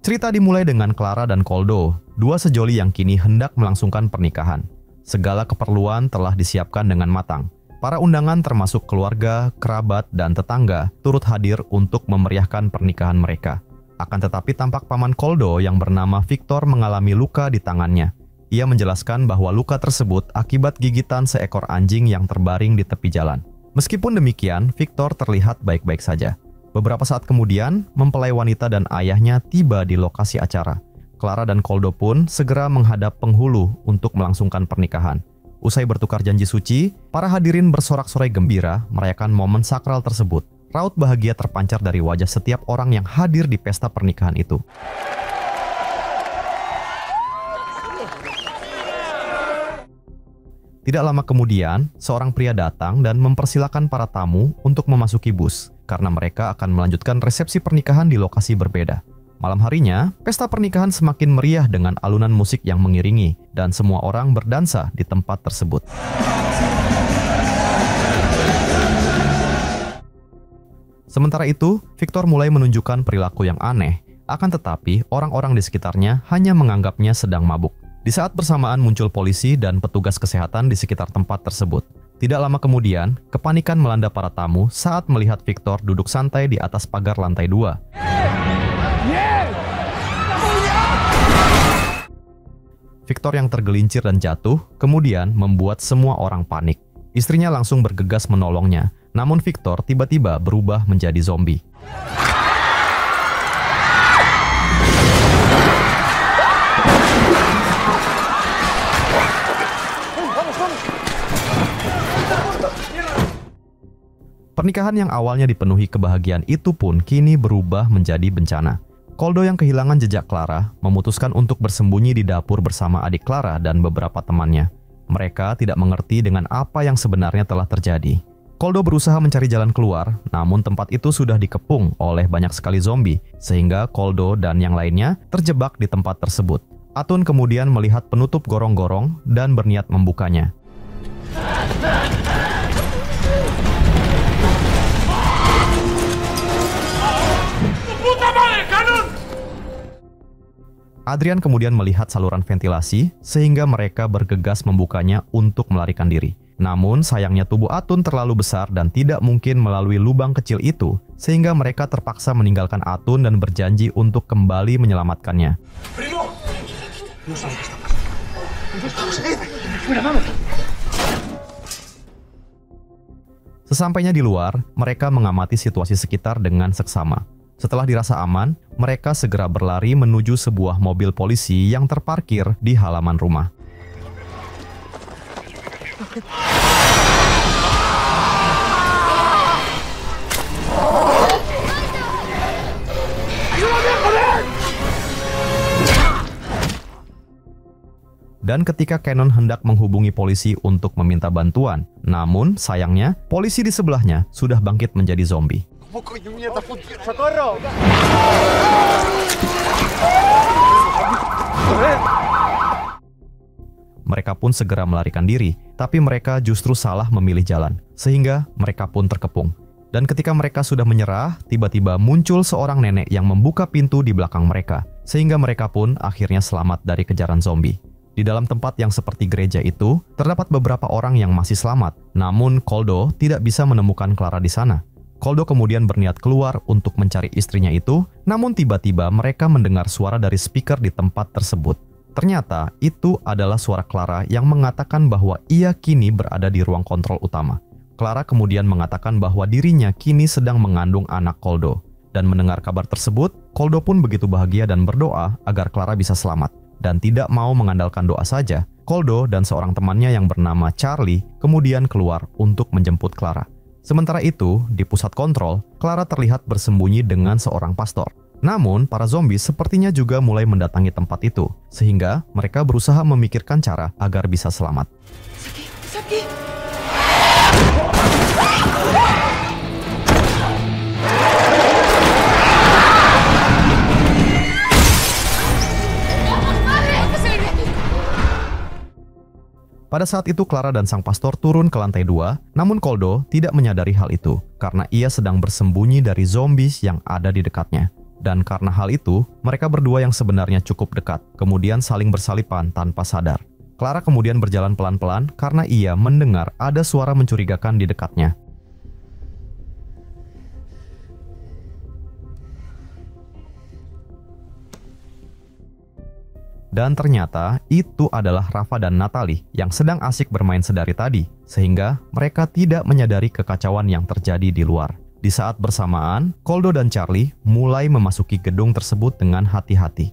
Cerita dimulai dengan Clara dan Koldo, dua sejoli yang kini hendak melangsungkan pernikahan. Segala keperluan telah disiapkan dengan matang. Para undangan termasuk keluarga, kerabat, dan tetangga turut hadir untuk memeriahkan pernikahan mereka. Akan tetapi tampak paman Koldo yang bernama Victor mengalami luka di tangannya. Ia menjelaskan bahwa luka tersebut akibat gigitan seekor anjing yang terbaring di tepi jalan. Meskipun demikian, Victor terlihat baik-baik saja. Beberapa saat kemudian, mempelai wanita dan ayahnya tiba di lokasi acara. Clara dan Koldo pun segera menghadap penghulu untuk melangsungkan pernikahan. Usai bertukar janji suci, para hadirin bersorak-sorai gembira merayakan momen sakral tersebut. Raut bahagia terpancar dari wajah setiap orang yang hadir di pesta pernikahan itu. Tidak lama kemudian, seorang pria datang dan mempersilahkan para tamu untuk memasuki bus, karena mereka akan melanjutkan resepsi pernikahan di lokasi berbeda. Malam harinya, pesta pernikahan semakin meriah dengan alunan musik yang mengiringi, dan semua orang berdansa di tempat tersebut. Sementara itu, Victor mulai menunjukkan perilaku yang aneh, akan tetapi orang-orang di sekitarnya hanya menganggapnya sedang mabuk. Di saat bersamaan muncul polisi dan petugas kesehatan di sekitar tempat tersebut. Tidak lama kemudian, kepanikan melanda para tamu saat melihat Victor duduk santai di atas pagar lantai 2. Victor yang tergelincir dan jatuh, kemudian membuat semua orang panik. Istrinya langsung bergegas menolongnya, namun Victor tiba-tiba berubah menjadi zombie. Pernikahan yang awalnya dipenuhi kebahagiaan itu pun kini berubah menjadi bencana. Koldo yang kehilangan jejak Clara memutuskan untuk bersembunyi di dapur bersama adik Clara dan beberapa temannya. Mereka tidak mengerti dengan apa yang sebenarnya telah terjadi. Koldo berusaha mencari jalan keluar, namun tempat itu sudah dikepung oleh banyak sekali zombie, sehingga Koldo dan yang lainnya terjebak di tempat tersebut. Atun kemudian melihat penutup gorong-gorong dan berniat membukanya. Adrian kemudian melihat saluran ventilasi, sehingga mereka bergegas membukanya untuk melarikan diri. Namun sayangnya tubuh Atun terlalu besar dan tidak mungkin melalui lubang kecil itu, sehingga mereka terpaksa meninggalkan Atun dan berjanji untuk kembali menyelamatkannya. Sesampainya di luar, mereka mengamati situasi sekitar dengan seksama. Setelah dirasa aman, mereka segera berlari menuju sebuah mobil polisi yang terparkir di halaman rumah. Dan ketika Cannon hendak menghubungi polisi untuk meminta bantuan, namun sayangnya polisi di sebelahnya sudah bangkit menjadi zombie. Mereka pun segera melarikan diri, tapi mereka justru salah memilih jalan, sehingga mereka pun terkepung. Dan ketika mereka sudah menyerah, tiba-tiba muncul seorang nenek yang membuka pintu di belakang mereka, sehingga mereka pun akhirnya selamat dari kejaran zombie. Di dalam tempat yang seperti gereja itu, terdapat beberapa orang yang masih selamat, namun Koldo tidak bisa menemukan Clara di sana. Koldo kemudian berniat keluar untuk mencari istrinya itu, namun tiba-tiba mereka mendengar suara dari speaker di tempat tersebut. Ternyata itu adalah suara Clara yang mengatakan bahwa ia kini berada di ruang kontrol utama. Clara kemudian mengatakan bahwa dirinya kini sedang mengandung anak Koldo. Dan mendengar kabar tersebut, Koldo pun begitu bahagia dan berdoa agar Clara bisa selamat. Dan tidak mau mengandalkan doa saja, Koldo dan seorang temannya yang bernama Charlie kemudian keluar untuk menjemput Clara. Sementara itu, di pusat kontrol, Clara terlihat bersembunyi dengan seorang pastor. Namun, para zombie sepertinya juga mulai mendatangi tempat itu, sehingga mereka berusaha memikirkan cara agar bisa selamat. Saki. Pada saat itu Clara dan sang pastor turun ke lantai 2, namun Koldo tidak menyadari hal itu karena ia sedang bersembunyi dari zombies yang ada di dekatnya. Dan karena hal itu, mereka berdua yang sebenarnya cukup dekat, kemudian saling bersalipan tanpa sadar. Clara kemudian berjalan pelan-pelan karena ia mendengar ada suara mencurigakan di dekatnya. Dan ternyata itu adalah Rafa dan Natalie yang sedang asik bermain sedari tadi, sehingga mereka tidak menyadari kekacauan yang terjadi di luar. Di saat bersamaan, Koldo dan Charlie mulai memasuki gedung tersebut dengan hati-hati.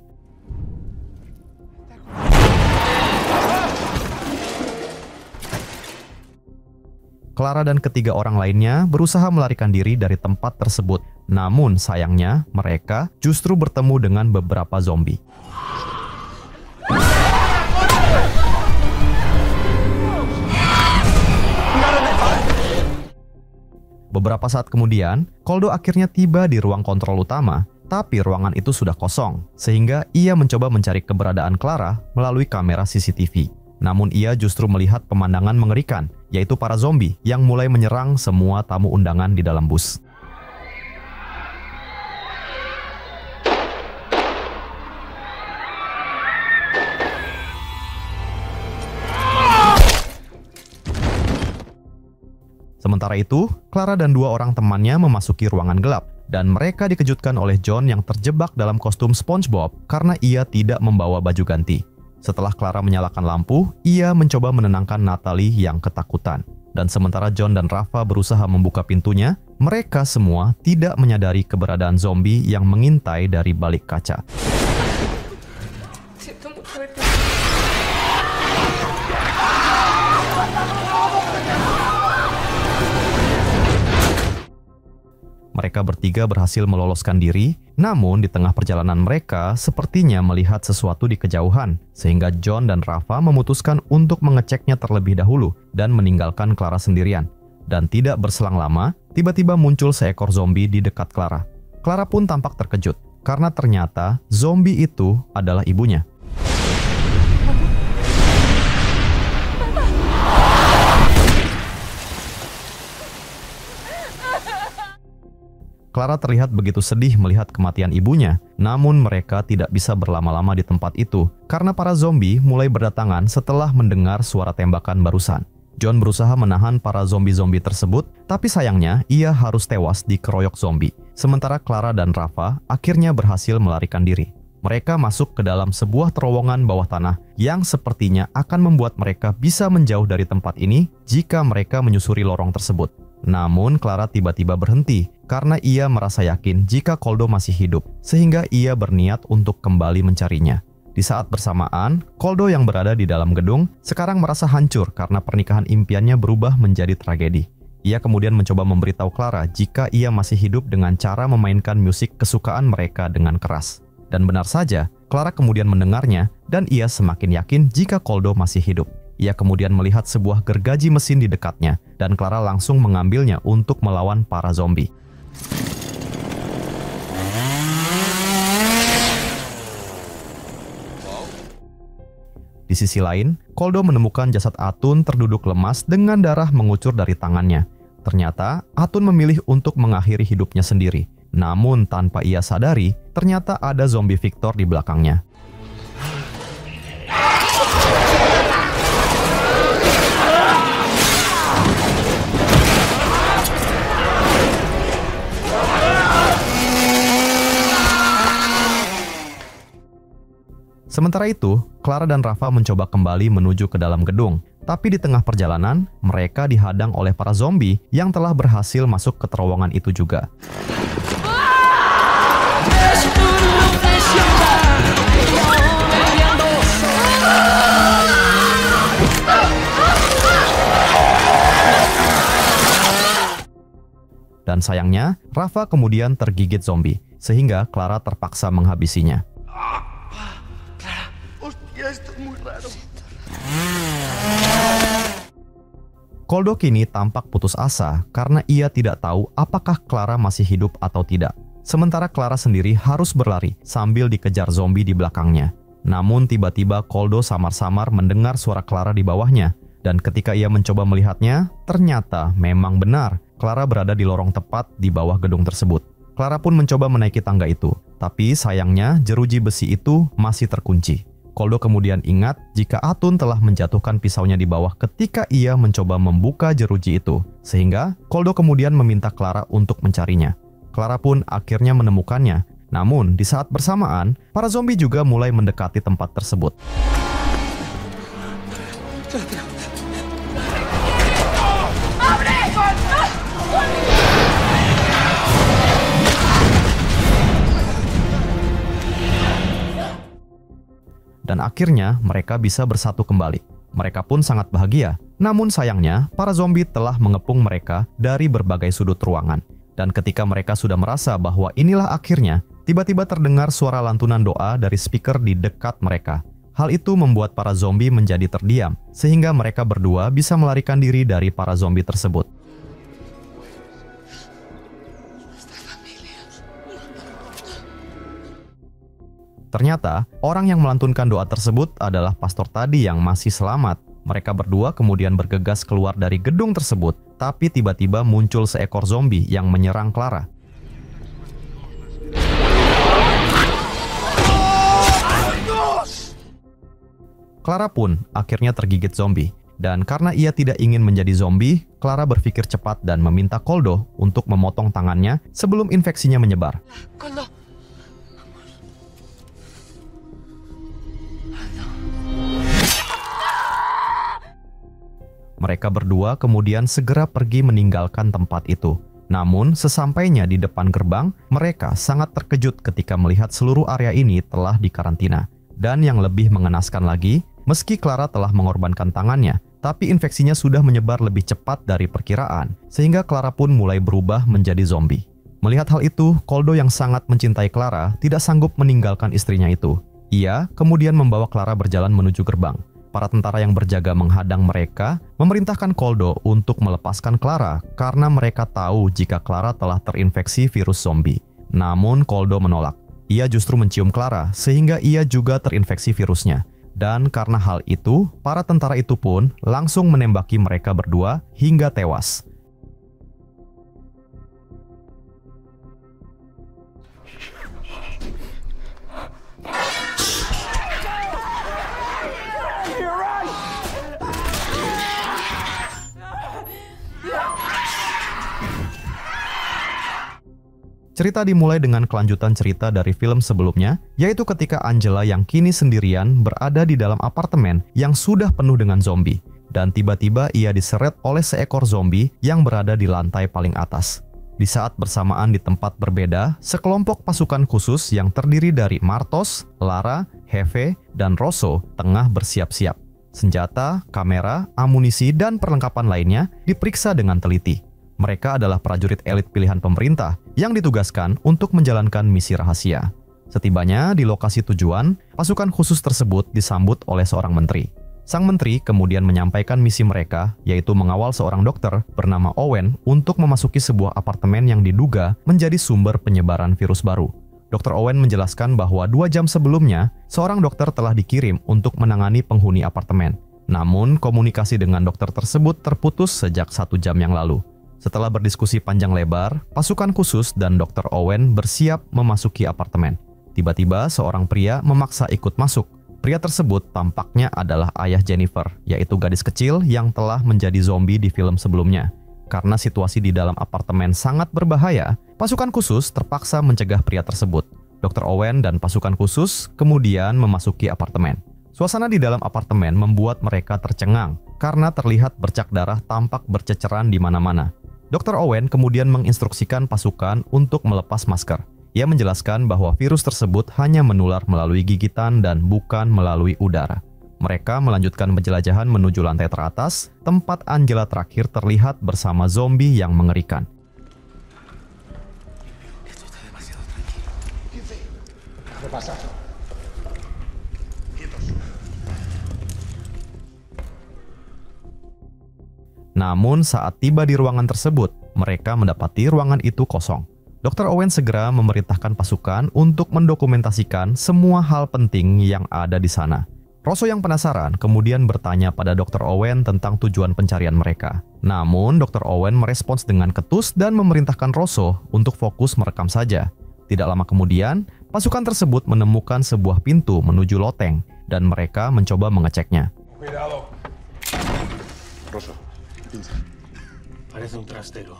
Clara dan ketiga orang lainnya berusaha melarikan diri dari tempat tersebut. Namun sayangnya, mereka justru bertemu dengan beberapa zombie. Beberapa saat kemudian, Koldo akhirnya tiba di ruang kontrol utama, tapi ruangan itu sudah kosong, sehingga ia mencoba mencari keberadaan Clara melalui kamera CCTV. Namun ia justru melihat pemandangan mengerikan, yaitu para zombie yang mulai menyerang semua tamu undangan di dalam bus. Sementara itu, Clara dan dua orang temannya memasuki ruangan gelap, dan mereka dikejutkan oleh John yang terjebak dalam kostum SpongeBob karena ia tidak membawa baju ganti. Setelah Clara menyalakan lampu, ia mencoba menenangkan Natalie yang ketakutan. Dan sementara John dan Rafa berusaha membuka pintunya, mereka semua tidak menyadari keberadaan zombie yang mengintai dari balik kaca. Mereka bertiga berhasil meloloskan diri, namun di tengah perjalanan mereka sepertinya melihat sesuatu di kejauhan, sehingga John dan Rafa memutuskan untuk mengeceknya terlebih dahulu dan meninggalkan Clara sendirian. Dan tidak berselang lama, tiba-tiba muncul seekor zombie di dekat Clara. Clara pun tampak terkejut, karena ternyata zombie itu adalah ibunya. Clara terlihat begitu sedih melihat kematian ibunya, namun mereka tidak bisa berlama-lama di tempat itu karena para zombie mulai berdatangan setelah mendengar suara tembakan barusan. John berusaha menahan para zombie-zombie tersebut, tapi sayangnya ia harus tewas dikeroyok zombie. Sementara Clara dan Rafa akhirnya berhasil melarikan diri. Mereka masuk ke dalam sebuah terowongan bawah tanah yang sepertinya akan membuat mereka bisa menjauh dari tempat ini jika mereka menyusuri lorong tersebut. Namun Clara tiba-tiba berhenti karena ia merasa yakin jika Koldo masih hidup, sehingga ia berniat untuk kembali mencarinya. Di saat bersamaan, Koldo yang berada di dalam gedung sekarang merasa hancur karena pernikahan impiannya berubah menjadi tragedi. Ia kemudian mencoba memberitahu Clara jika ia masih hidup dengan cara memainkan musik kesukaan mereka dengan keras. Dan benar saja, Clara kemudian mendengarnya dan ia semakin yakin jika Koldo masih hidup. Ia kemudian melihat sebuah gergaji mesin di dekatnya, dan Clara langsung mengambilnya untuk melawan para zombie. Di sisi lain, Koldo menemukan jasad Atun terduduk lemas dengan darah mengucur dari tangannya. Ternyata, Atun memilih untuk mengakhiri hidupnya sendiri. Namun tanpa ia sadari, ternyata ada zombie Victor di belakangnya. Sementara itu, Clara dan Rafa mencoba kembali menuju ke dalam gedung. Tapi di tengah perjalanan, mereka dihadang oleh para zombie yang telah berhasil masuk ke terowongan itu juga. Dan sayangnya, Rafa kemudian tergigit zombie, sehingga Clara terpaksa menghabisinya. Koldo kini tampak putus asa karena ia tidak tahu apakah Clara masih hidup atau tidak. Sementara Clara sendiri harus berlari sambil dikejar zombie di belakangnya. Namun tiba-tiba Koldo samar-samar mendengar suara Clara di bawahnya. Dan ketika ia mencoba melihatnya, ternyata memang benar Clara berada di lorong tepat di bawah gedung tersebut. Clara pun mencoba menaiki tangga itu, tapi sayangnya jeruji besi itu masih terkunci. Koldo kemudian ingat jika Atun telah menjatuhkan pisaunya di bawah ketika ia mencoba membuka jeruji itu, sehingga Koldo kemudian meminta Clara untuk mencarinya. Clara pun akhirnya menemukannya, namun di saat bersamaan, para zombie juga mulai mendekati tempat tersebut. Dan akhirnya mereka bisa bersatu kembali. Mereka pun sangat bahagia. Namun sayangnya, para zombie telah mengepung mereka dari berbagai sudut ruangan. Dan ketika mereka sudah merasa bahwa inilah akhirnya, tiba-tiba terdengar suara lantunan doa dari speaker di dekat mereka. Hal itu membuat para zombie menjadi terdiam, sehingga mereka berdua bisa melarikan diri dari para zombie tersebut. Ternyata, orang yang melantunkan doa tersebut adalah pastor tadi yang masih selamat. Mereka berdua kemudian bergegas keluar dari gedung tersebut, tapi tiba-tiba muncul seekor zombie yang menyerang Clara. Clara pun akhirnya tergigit zombie, dan karena ia tidak ingin menjadi zombie, Clara berpikir cepat dan meminta Koldo untuk memotong tangannya sebelum infeksinya menyebar. Koldo. Mereka berdua kemudian segera pergi meninggalkan tempat itu. Namun, sesampainya di depan gerbang, mereka sangat terkejut ketika melihat seluruh area ini telah dikarantina. Dan yang lebih mengenaskan lagi, meski Clara telah mengorbankan tangannya, tapi infeksinya sudah menyebar lebih cepat dari perkiraan, sehingga Clara pun mulai berubah menjadi zombie. Melihat hal itu, Koldo yang sangat mencintai Clara tidak sanggup meninggalkan istrinya itu. Ia kemudian membawa Clara berjalan menuju gerbang. Para tentara yang berjaga menghadang mereka memerintahkan Koldo untuk melepaskan Clara karena mereka tahu jika Clara telah terinfeksi virus zombie. Namun Koldo menolak. Ia justru mencium Clara sehingga ia juga terinfeksi virusnya. Dan karena hal itu, para tentara itu pun langsung menembaki mereka berdua hingga tewas. Cerita dimulai dengan kelanjutan cerita dari film sebelumnya, yaitu ketika Angela yang kini sendirian berada di dalam apartemen yang sudah penuh dengan zombie. Dan tiba-tiba ia diseret oleh seekor zombie yang berada di lantai paling atas. Di saat bersamaan di tempat berbeda, sekelompok pasukan khusus yang terdiri dari Martos, Lara, Heve, dan Rosso tengah bersiap-siap. Senjata, kamera, amunisi, dan perlengkapan lainnya diperiksa dengan teliti. Mereka adalah prajurit elit pilihan pemerintah yang ditugaskan untuk menjalankan misi rahasia. Setibanya di lokasi tujuan, pasukan khusus tersebut disambut oleh seorang menteri. Sang menteri kemudian menyampaikan misi mereka, yaitu mengawal seorang dokter bernama Owen untuk memasuki sebuah apartemen yang diduga menjadi sumber penyebaran virus baru. Dr. Owen menjelaskan bahwa 2 jam sebelumnya, seorang dokter telah dikirim untuk menangani penghuni apartemen. Namun, komunikasi dengan dokter tersebut terputus sejak 1 jam yang lalu. Setelah berdiskusi panjang lebar, pasukan khusus dan Dr. Owen bersiap memasuki apartemen. Tiba-tiba seorang pria memaksa ikut masuk. Pria tersebut tampaknya adalah ayah Jennifer, yaitu gadis kecil yang telah menjadi zombie di film sebelumnya. Karena situasi di dalam apartemen sangat berbahaya, pasukan khusus terpaksa mencegah pria tersebut. Dr. Owen dan pasukan khusus kemudian memasuki apartemen. Suasana di dalam apartemen membuat mereka tercengang karena terlihat bercak darah tampak berceceran di mana-mana. Dr. Owen kemudian menginstruksikan pasukan untuk melepas masker. Ia menjelaskan bahwa virus tersebut hanya menular melalui gigitan dan bukan melalui udara. Mereka melanjutkan penjelajahan menuju lantai teratas, tempat Angela terakhir terlihat bersama zombie yang mengerikan. Namun saat tiba di ruangan tersebut, mereka mendapati ruangan itu kosong. Dr. Owen segera memerintahkan pasukan untuk mendokumentasikan semua hal penting yang ada di sana. Rosso yang penasaran kemudian bertanya pada Dr. Owen tentang tujuan pencarian mereka. Namun, Dr. Owen merespons dengan ketus dan memerintahkan Rosso untuk fokus merekam saja. Tidak lama kemudian, pasukan tersebut menemukan sebuah pintu menuju loteng dan mereka mencoba mengeceknya. Cuidado. Rosso, pinza. Parece un trastero.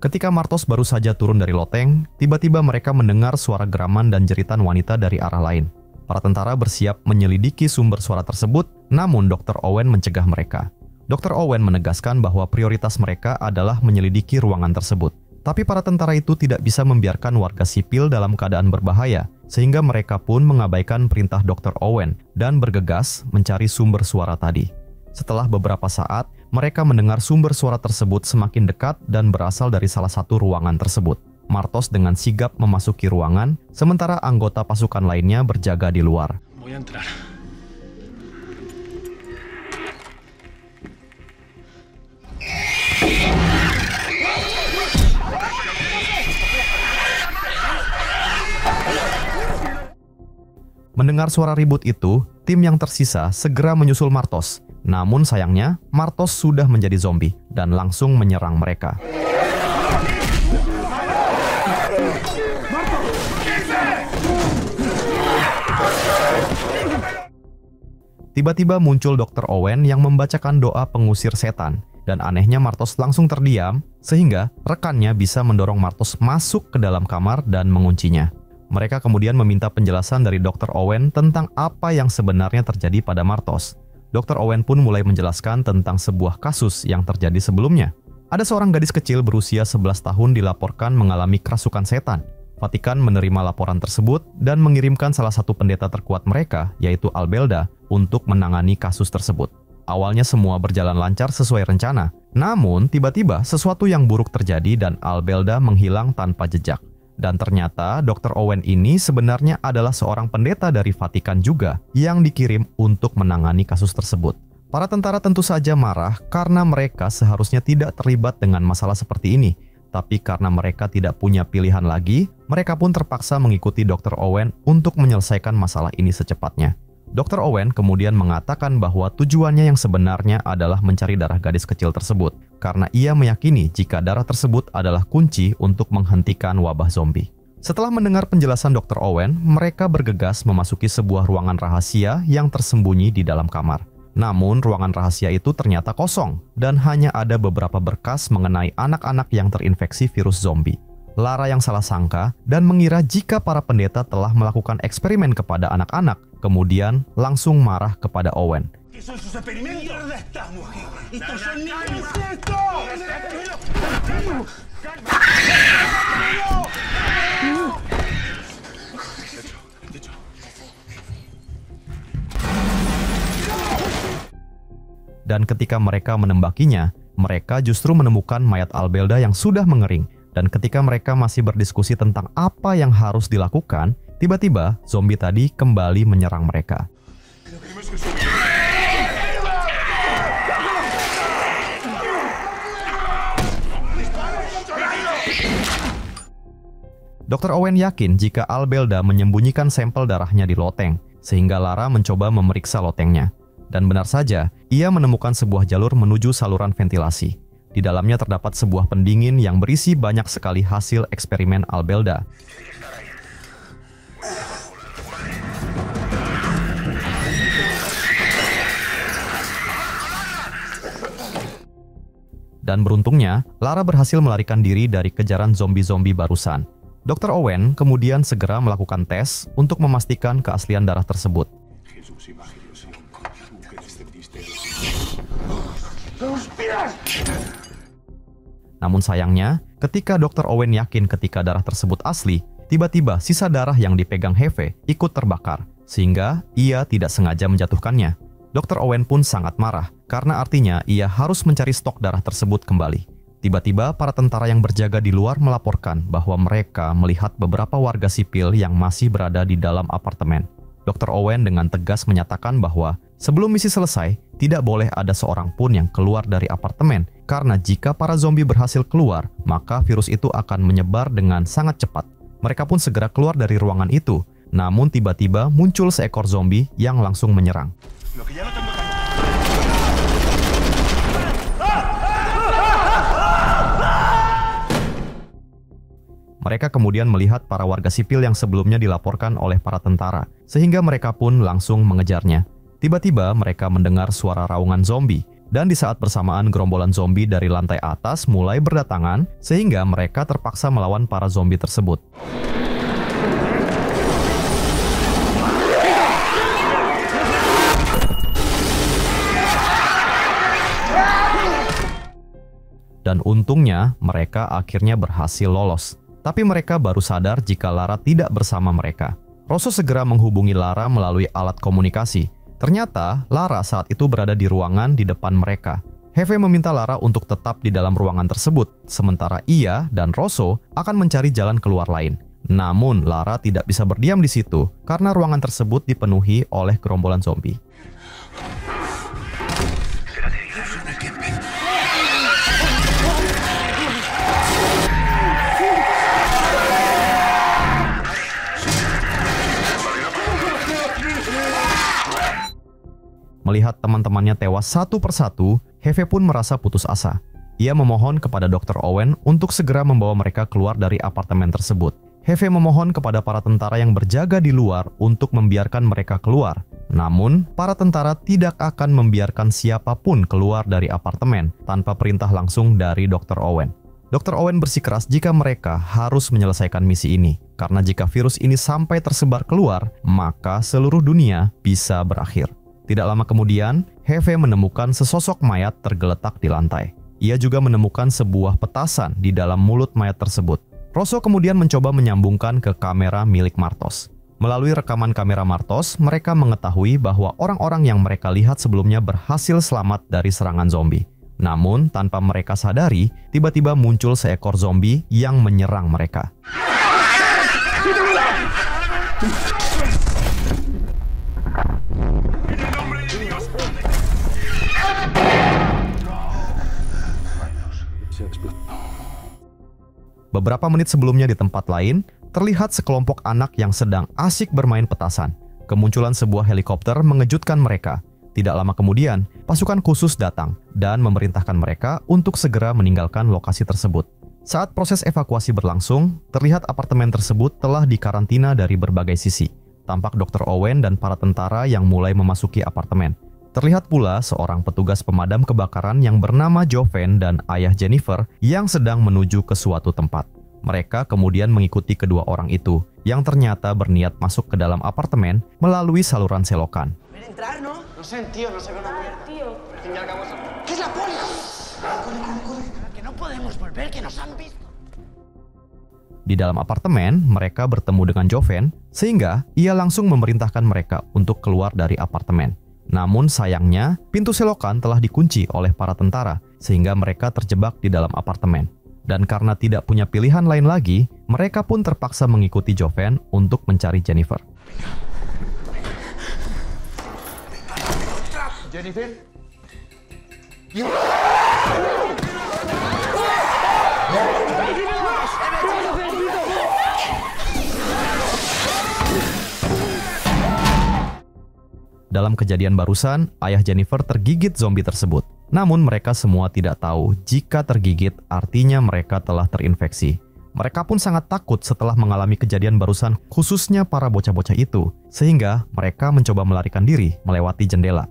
Ketika Martos baru saja turun dari loteng, tiba-tiba mereka mendengar suara geraman dan jeritan wanita dari arah lain. Para tentara bersiap menyelidiki sumber suara tersebut, namun Dr. Owen mencegah mereka. Dr. Owen menegaskan bahwa prioritas mereka adalah menyelidiki ruangan tersebut. Tapi para tentara itu tidak bisa membiarkan warga sipil dalam keadaan berbahaya, sehingga mereka pun mengabaikan perintah Dr. Owen dan bergegas mencari sumber suara tadi. Setelah beberapa saat, mereka mendengar sumber suara tersebut semakin dekat dan berasal dari salah satu ruangan tersebut. Martos dengan sigap memasuki ruangan, sementara anggota pasukan lainnya berjaga di luar. Voy a entrar. Mendengar suara ribut itu, tim yang tersisa segera menyusul Martos. Namun sayangnya, Martos sudah menjadi zombie dan langsung menyerang mereka. Tiba-tiba muncul Dr. Owen yang membacakan doa pengusir setan, dan anehnya Martos langsung terdiam, sehingga rekannya bisa mendorong Martos masuk ke dalam kamar dan menguncinya. Mereka kemudian meminta penjelasan dari Dr. Owen tentang apa yang sebenarnya terjadi pada Martos. Dr. Owen pun mulai menjelaskan tentang sebuah kasus yang terjadi sebelumnya. Ada seorang gadis kecil berusia 11 tahun dilaporkan mengalami kerasukan setan. Vatikan menerima laporan tersebut dan mengirimkan salah satu pendeta terkuat mereka, yaitu Albelda, untuk menangani kasus tersebut. Awalnya semua berjalan lancar sesuai rencana, namun tiba-tiba sesuatu yang buruk terjadi dan Albelda menghilang tanpa jejak. Dan ternyata Dr. Owen ini sebenarnya adalah seorang pendeta dari Vatikan juga yang dikirim untuk menangani kasus tersebut. Para tentara tentu saja marah karena mereka seharusnya tidak terlibat dengan masalah seperti ini. Tapi karena mereka tidak punya pilihan lagi, mereka pun terpaksa mengikuti Dr. Owen untuk menyelesaikan masalah ini secepatnya. Dr. Owen kemudian mengatakan bahwa tujuannya yang sebenarnya adalah mencari darah gadis kecil tersebut, karena ia meyakini jika darah tersebut adalah kunci untuk menghentikan wabah zombie. Setelah mendengar penjelasan Dr. Owen, mereka bergegas memasuki sebuah ruangan rahasia yang tersembunyi di dalam kamar. Namun, ruangan rahasia itu ternyata kosong dan hanya ada beberapa berkas mengenai anak-anak yang terinfeksi virus zombie. Lara yang salah sangka dan mengira jika para pendeta telah melakukan eksperimen kepada anak-anak, kemudian langsung marah kepada Owen. Dan ketika mereka menembakinya, mereka justru menemukan mayat Albelda yang sudah mengering. Dan ketika mereka masih berdiskusi tentang apa yang harus dilakukan, tiba-tiba zombie tadi kembali menyerang mereka. Dr. Owen yakin jika Albelda menyembunyikan sampel darahnya di loteng, sehingga Lara mencoba memeriksa lotengnya. Dan benar saja, ia menemukan sebuah jalur menuju saluran ventilasi. Di dalamnya terdapat sebuah pendingin yang berisi banyak sekali hasil eksperimen Albelda. Dan beruntungnya, Lara berhasil melarikan diri dari kejaran zombie-zombie barusan. Dr. Owen kemudian segera melakukan tes untuk memastikan keaslian darah tersebut. Namun sayangnya, ketika Dr. Owen yakin ketika darah tersebut asli, tiba-tiba sisa darah yang dipegang Heve ikut terbakar, sehingga ia tidak sengaja menjatuhkannya. Dr. Owen pun sangat marah, karena artinya ia harus mencari stok darah tersebut kembali. Tiba-tiba para tentara yang berjaga di luar melaporkan bahwa mereka melihat beberapa warga sipil yang masih berada di dalam apartemen. Dr. Owen dengan tegas menyatakan bahwa sebelum misi selesai, tidak boleh ada seorang pun yang keluar dari apartemen, karena jika para zombie berhasil keluar, maka virus itu akan menyebar dengan sangat cepat. Mereka pun segera keluar dari ruangan itu, Namun tiba-tiba muncul seekor zombie yang langsung menyerang. Lo que ya no tengo tanto. Mereka kemudian melihat para warga sipil yang sebelumnya dilaporkan oleh para tentara, sehingga mereka pun langsung mengejarnya. Tiba-tiba mereka mendengar suara raungan zombie, dan di saat bersamaan gerombolan zombie dari lantai atas mulai berdatangan, sehingga mereka terpaksa melawan para zombie tersebut. Dan untungnya mereka akhirnya berhasil lolos. Tapi mereka baru sadar jika Lara tidak bersama mereka. Rosso segera menghubungi Lara melalui alat komunikasi. Ternyata Lara saat itu berada di ruangan di depan mereka. Heve meminta Lara untuk tetap di dalam ruangan tersebut, sementara ia dan Rosso akan mencari jalan keluar lain. Namun Lara tidak bisa berdiam di situ karena ruangan tersebut dipenuhi oleh gerombolan zombie. Melihat teman-temannya tewas satu persatu, Heve pun merasa putus asa. Ia memohon kepada Dr. Owen untuk segera membawa mereka keluar dari apartemen tersebut. Heve memohon kepada para tentara yang berjaga di luar untuk membiarkan mereka keluar. Namun, para tentara tidak akan membiarkan siapapun keluar dari apartemen tanpa perintah langsung dari Dr. Owen. Dr. Owen bersikeras jika mereka harus menyelesaikan misi ini, karena jika virus ini sampai tersebar keluar, maka seluruh dunia bisa berakhir. Tidak lama kemudian, Heve menemukan sesosok mayat tergeletak di lantai. Ia juga menemukan sebuah petasan di dalam mulut mayat tersebut. Rosso kemudian mencoba menyambungkan ke kamera milik Martos. Melalui rekaman kamera Martos, mereka mengetahui bahwa orang-orang yang mereka lihat sebelumnya berhasil selamat dari serangan zombie. Namun, tanpa mereka sadari, tiba-tiba muncul seekor zombie yang menyerang mereka. Beberapa menit sebelumnya di tempat lain, terlihat sekelompok anak yang sedang asyik bermain petasan. Kemunculan sebuah helikopter mengejutkan mereka. Tidak lama kemudian, pasukan khusus datang dan memerintahkan mereka untuk segera meninggalkan lokasi tersebut. Saat proses evakuasi berlangsung, terlihat apartemen tersebut telah dikarantina dari berbagai sisi. Tampak Dr. Owen dan para tentara yang mulai memasuki apartemen. Terlihat pula seorang petugas pemadam kebakaran yang bernama Joven dan ayah Jennifer yang sedang menuju ke suatu tempat. Mereka kemudian mengikuti kedua orang itu, yang ternyata berniat masuk ke dalam apartemen melalui saluran selokan. Di dalam apartemen, mereka bertemu dengan Joven, sehingga ia langsung memerintahkan mereka untuk keluar dari apartemen. Namun sayangnya, pintu selokan telah dikunci oleh para tentara, sehingga mereka terjebak di dalam apartemen. Dan karena tidak punya pilihan lain lagi, mereka pun terpaksa mengikuti Joven untuk mencari Jennifer. Jennifer? Dalam kejadian barusan, ayah Jennifer tergigit zombie tersebut. Namun mereka semua tidak tahu jika tergigit artinya mereka telah terinfeksi. Mereka pun sangat takut setelah mengalami kejadian barusan, khususnya para bocah-bocah itu. Sehingga mereka mencoba melarikan diri melewati jendela.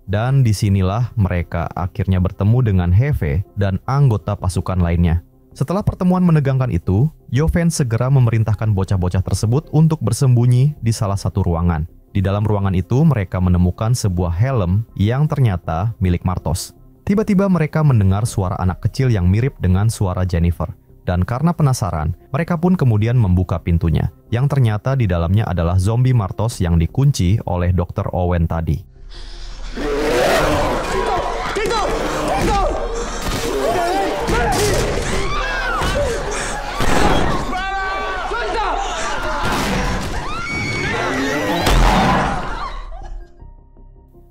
Dan disinilah mereka akhirnya bertemu dengan Heve dan anggota pasukan lainnya. Setelah pertemuan menegangkan itu, Joven segera memerintahkan bocah-bocah tersebut untuk bersembunyi di salah satu ruangan. Di dalam ruangan itu mereka menemukan sebuah helm yang ternyata milik Martos. Tiba-tiba mereka mendengar suara anak kecil yang mirip dengan suara Jennifer. Dan karena penasaran, mereka pun kemudian membuka pintunya. Yang ternyata di dalamnya adalah zombie Martos yang dikunci oleh Dr. Owen tadi.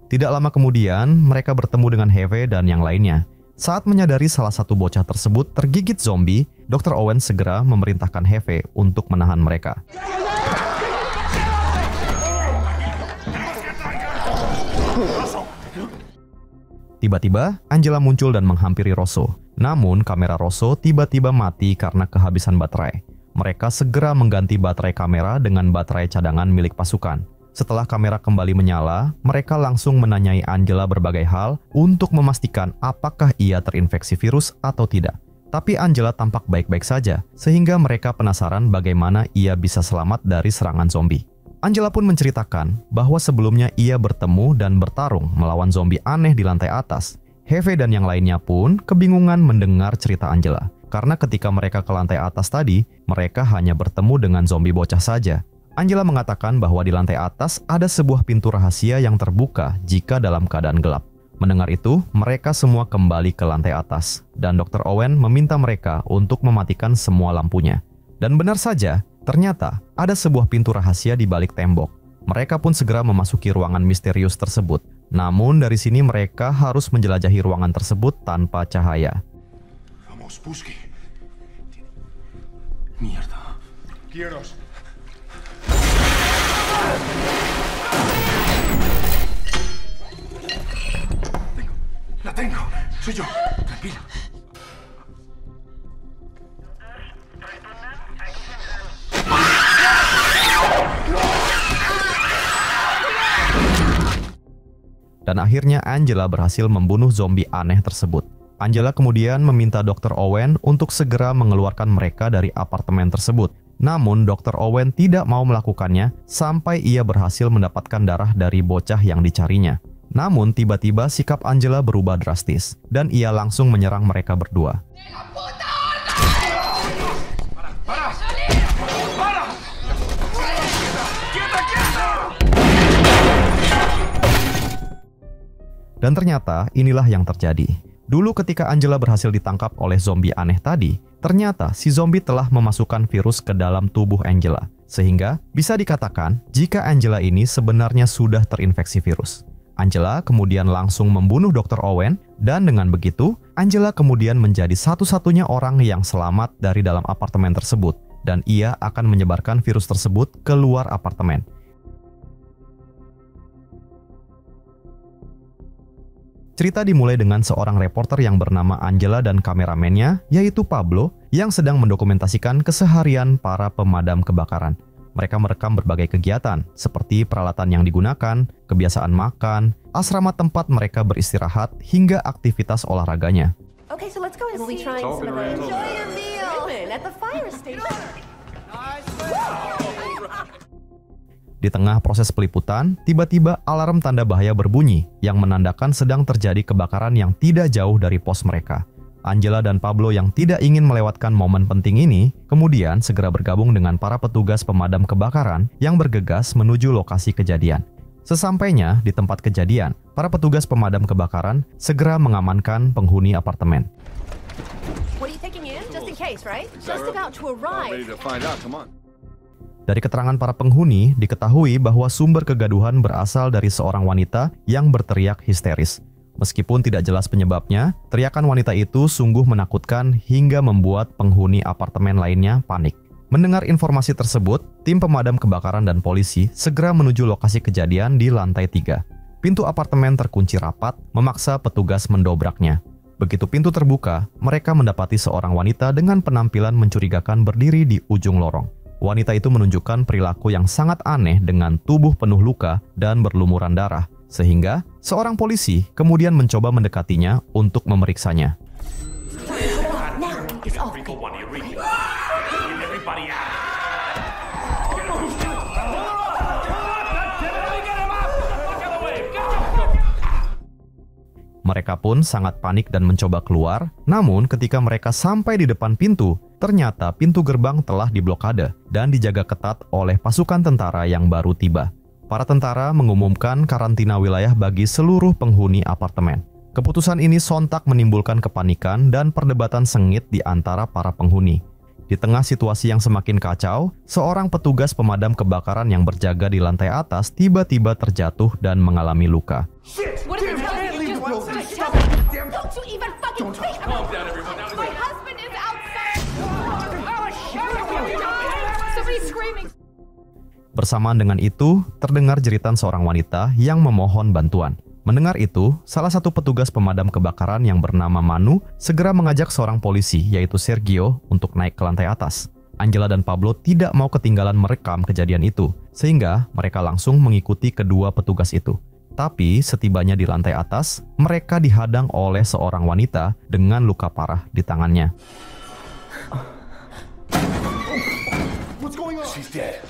Tidak lama kemudian, mereka bertemu dengan Heve dan yang lainnya. Saat menyadari salah satu bocah tersebut tergigit zombie, Dr. Owen segera memerintahkan Heve untuk menahan mereka. Tiba-tiba, Angela muncul dan menghampiri Rosso. Namun, kamera Rosso tiba-tiba mati karena kehabisan baterai. Mereka segera mengganti baterai kamera dengan baterai cadangan milik pasukan. Setelah kamera kembali menyala, mereka langsung menanyai Angela berbagai hal untuk memastikan apakah ia terinfeksi virus atau tidak. Tapi Angela tampak baik-baik saja, sehingga mereka penasaran bagaimana ia bisa selamat dari serangan zombie. Angela pun menceritakan bahwa sebelumnya ia bertemu dan bertarung melawan zombie aneh di lantai atas. Heve dan yang lainnya pun kebingungan mendengar cerita Angela, karena ketika mereka ke lantai atas tadi, mereka hanya bertemu dengan zombie bocah saja. Angela mengatakan bahwa di lantai atas ada sebuah pintu rahasia yang terbuka jika dalam keadaan gelap. Mendengar itu, mereka semua kembali ke lantai atas, dan Dr. Owen meminta mereka untuk mematikan semua lampunya. Dan benar saja, ternyata ada sebuah pintu rahasia di balik tembok. Mereka pun segera memasuki ruangan misterius tersebut. Namun dari sini mereka harus menjelajahi ruangan tersebut tanpa cahaya. Vamos, busque. Mierda. Quieros. La tengo. Soy yo. Tranquila. Dan akhirnya Angela berhasil membunuh zombie aneh tersebut. Angela kemudian meminta Dr. Owen untuk segera mengeluarkan mereka dari apartemen tersebut. Namun Dr. Owen tidak mau melakukannya sampai ia berhasil mendapatkan darah dari bocah yang dicarinya. Namun tiba-tiba sikap Angela berubah drastis dan ia langsung menyerang mereka berdua. Dan ternyata inilah yang terjadi. Dulu ketika Angela berhasil ditangkap oleh zombie aneh tadi, ternyata si zombie telah memasukkan virus ke dalam tubuh Angela. Sehingga bisa dikatakan jika Angela ini sebenarnya sudah terinfeksi virus. Angela kemudian langsung membunuh Dr. Owen dan dengan begitu, Angela kemudian menjadi satu-satunya orang yang selamat dari dalam apartemen tersebut dan ia akan menyebarkan virus tersebut keluar apartemen. Cerita dimulai dengan seorang reporter yang bernama Angela dan kameramennya, yaitu Pablo, yang sedang mendokumentasikan keseharian para pemadam kebakaran. Mereka merekam berbagai kegiatan, seperti peralatan yang digunakan, kebiasaan makan, asrama tempat mereka beristirahat, hingga aktivitas olahraganya. Okay, so let's go and see. Enjoy your meal at the fire station. Di tengah proses peliputan, tiba-tiba alarm tanda bahaya berbunyi yang menandakan sedang terjadi kebakaran yang tidak jauh dari pos mereka. Angela dan Pablo yang tidak ingin melewatkan momen penting ini, kemudian segera bergabung dengan para petugas pemadam kebakaran yang bergegas menuju lokasi kejadian. Sesampainya di tempat kejadian, para petugas pemadam kebakaran segera mengamankan penghuni apartemen. What are you taking in? Just in case, right? Just about to arrive. Dari keterangan para penghuni, diketahui bahwa sumber kegaduhan berasal dari seorang wanita yang berteriak histeris. Meskipun tidak jelas penyebabnya, teriakan wanita itu sungguh menakutkan hingga membuat penghuni apartemen lainnya panik. Mendengar informasi tersebut, tim pemadam kebakaran dan polisi segera menuju lokasi kejadian di lantai 3. Pintu apartemen terkunci rapat, memaksa petugas mendobraknya. Begitu pintu terbuka, mereka mendapati seorang wanita dengan penampilan mencurigakan berdiri di ujung lorong. Wanita itu menunjukkan perilaku yang sangat aneh dengan tubuh penuh luka dan berlumuran darah, sehingga seorang polisi kemudian mencoba mendekatinya untuk memeriksanya. Mereka pun sangat panik dan mencoba keluar, namun ketika mereka sampai di depan pintu, ternyata pintu gerbang telah diblokade dan dijaga ketat oleh pasukan tentara yang baru tiba. Para tentara mengumumkan karantina wilayah bagi seluruh penghuni apartemen. Keputusan ini sontak menimbulkan kepanikan dan perdebatan sengit di antara para penghuni. Di tengah situasi yang semakin kacau, seorang petugas pemadam kebakaran yang berjaga di lantai atas tiba-tiba terjatuh dan mengalami luka. What is it telling you? Just tell me. Don't you even fucking think about it. My husband is outside. Oh, shit. Somebody's screaming. Bersamaan dengan itu, terdengar jeritan seorang wanita yang memohon bantuan. Mendengar itu, salah satu petugas pemadam kebakaran yang bernama Manu segera mengajak seorang polisi, yaitu Sergio, untuk naik ke lantai atas. Angela dan Pablo tidak mau ketinggalan merekam kejadian itu, sehingga mereka langsung mengikuti kedua petugas itu. Tapi setibanya di lantai atas, mereka dihadang oleh seorang wanita dengan luka parah di tangannya. What's going on? She's dead.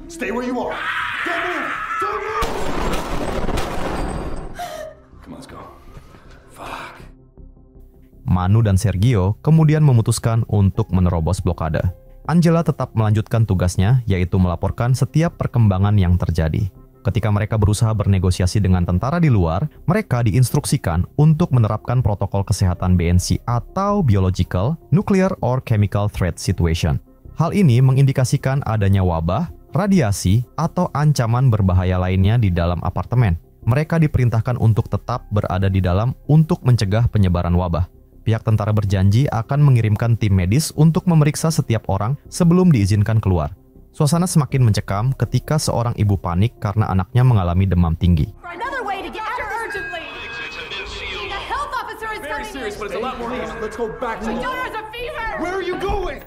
Stay where you are. Don't move! Don't move! Come on, let's go. Fuck. Manu dan Sergio kemudian memutuskan untuk menerobos blokade. Angela tetap melanjutkan tugasnya, yaitu melaporkan setiap perkembangan yang terjadi. Ketika mereka berusaha bernegosiasi dengan tentara di luar, mereka diinstruksikan untuk menerapkan protokol kesehatan BNC atau Biological, Nuclear, or Chemical Threat Situation. Hal ini mengindikasikan adanya wabah, radiasi, atau ancaman berbahaya lainnya di dalam apartemen. Mereka diperintahkan untuk tetap berada di dalam untuk mencegah penyebaran wabah. Pihak tentara berjanji akan mengirimkan tim medis untuk memeriksa setiap orang sebelum diizinkan keluar. Suasana semakin mencekam ketika seorang ibu panik karena anaknya mengalami demam tinggi. Another way to get out urgently. The health officer is coming in. Let's go back to My daughter has a fever. Where are you going?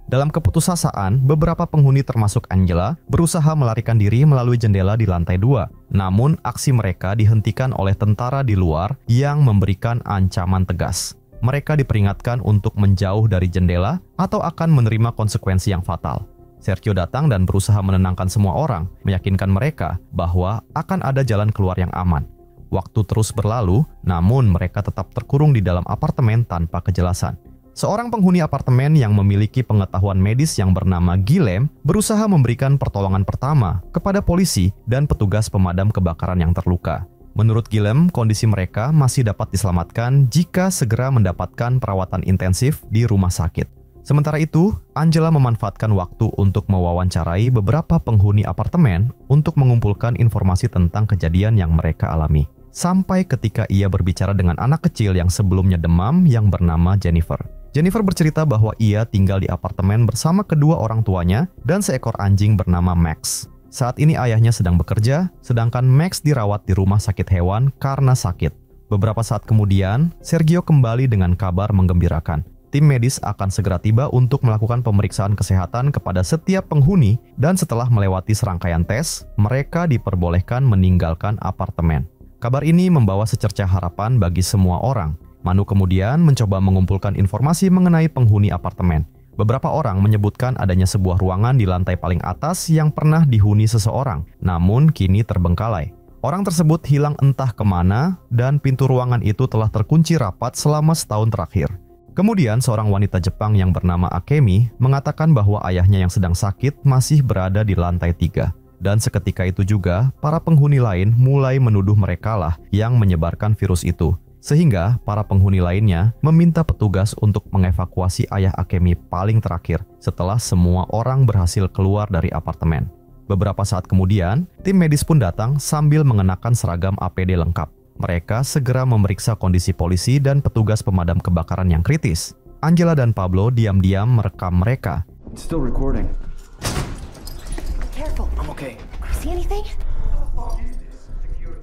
Dalam keputusasaan, beberapa penghuni termasuk Angela berusaha melarikan diri melalui jendela di lantai 2. Namun, aksi mereka dihentikan oleh tentara di luar yang memberikan ancaman tegas. Mereka diperingatkan untuk menjauh dari jendela atau akan menerima konsekuensi yang fatal. Sergio datang dan berusaha menenangkan semua orang, meyakinkan mereka bahwa akan ada jalan keluar yang aman. Waktu terus berlalu, namun mereka tetap terkurung di dalam apartemen tanpa kejelasan. Seorang penghuni apartemen yang memiliki pengetahuan medis yang bernama Guillem berusaha memberikan pertolongan pertama kepada polisi dan petugas pemadam kebakaran yang terluka. Menurut Guillem, kondisi mereka masih dapat diselamatkan jika segera mendapatkan perawatan intensif di rumah sakit. Sementara itu, Angela memanfaatkan waktu untuk mewawancarai beberapa penghuni apartemen untuk mengumpulkan informasi tentang kejadian yang mereka alami. Sampai ketika ia berbicara dengan anak kecil yang sebelumnya demam yang bernama Jennifer. Jennifer bercerita bahwa ia tinggal di apartemen bersama kedua orang tuanya dan seekor anjing bernama Max. Saat ini ayahnya sedang bekerja, sedangkan Max dirawat di rumah sakit hewan karena sakit. Beberapa saat kemudian, Sergio kembali dengan kabar menggembirakan. Tim medis akan segera tiba untuk melakukan pemeriksaan kesehatan kepada setiap penghuni dan setelah melewati serangkaian tes, mereka diperbolehkan meninggalkan apartemen. Kabar ini membawa secercah harapan bagi semua orang. Manu kemudian mencoba mengumpulkan informasi mengenai penghuni apartemen. Beberapa orang menyebutkan adanya sebuah ruangan di lantai paling atas yang pernah dihuni seseorang, namun kini terbengkalai. Orang tersebut hilang entah kemana dan pintu ruangan itu telah terkunci rapat selama setahun terakhir. Kemudian seorang wanita Jepang yang bernama Akemi mengatakan bahwa ayahnya yang sedang sakit masih berada di lantai 3. Dan seketika itu juga, para penghuni lain mulai menuduh merekalah yang menyebarkan virus itu. Sehingga para penghuni lainnya meminta petugas untuk mengevakuasi ayah Akemi paling terakhir setelah semua orang berhasil keluar dari apartemen. Beberapa saat kemudian, tim medis pun datang sambil mengenakan seragam APD lengkap. Mereka segera memeriksa kondisi polisi dan petugas pemadam kebakaran yang kritis. Angela dan Pablo diam-diam merekam mereka. It's still recording. Careful. I'm okay. You see anything?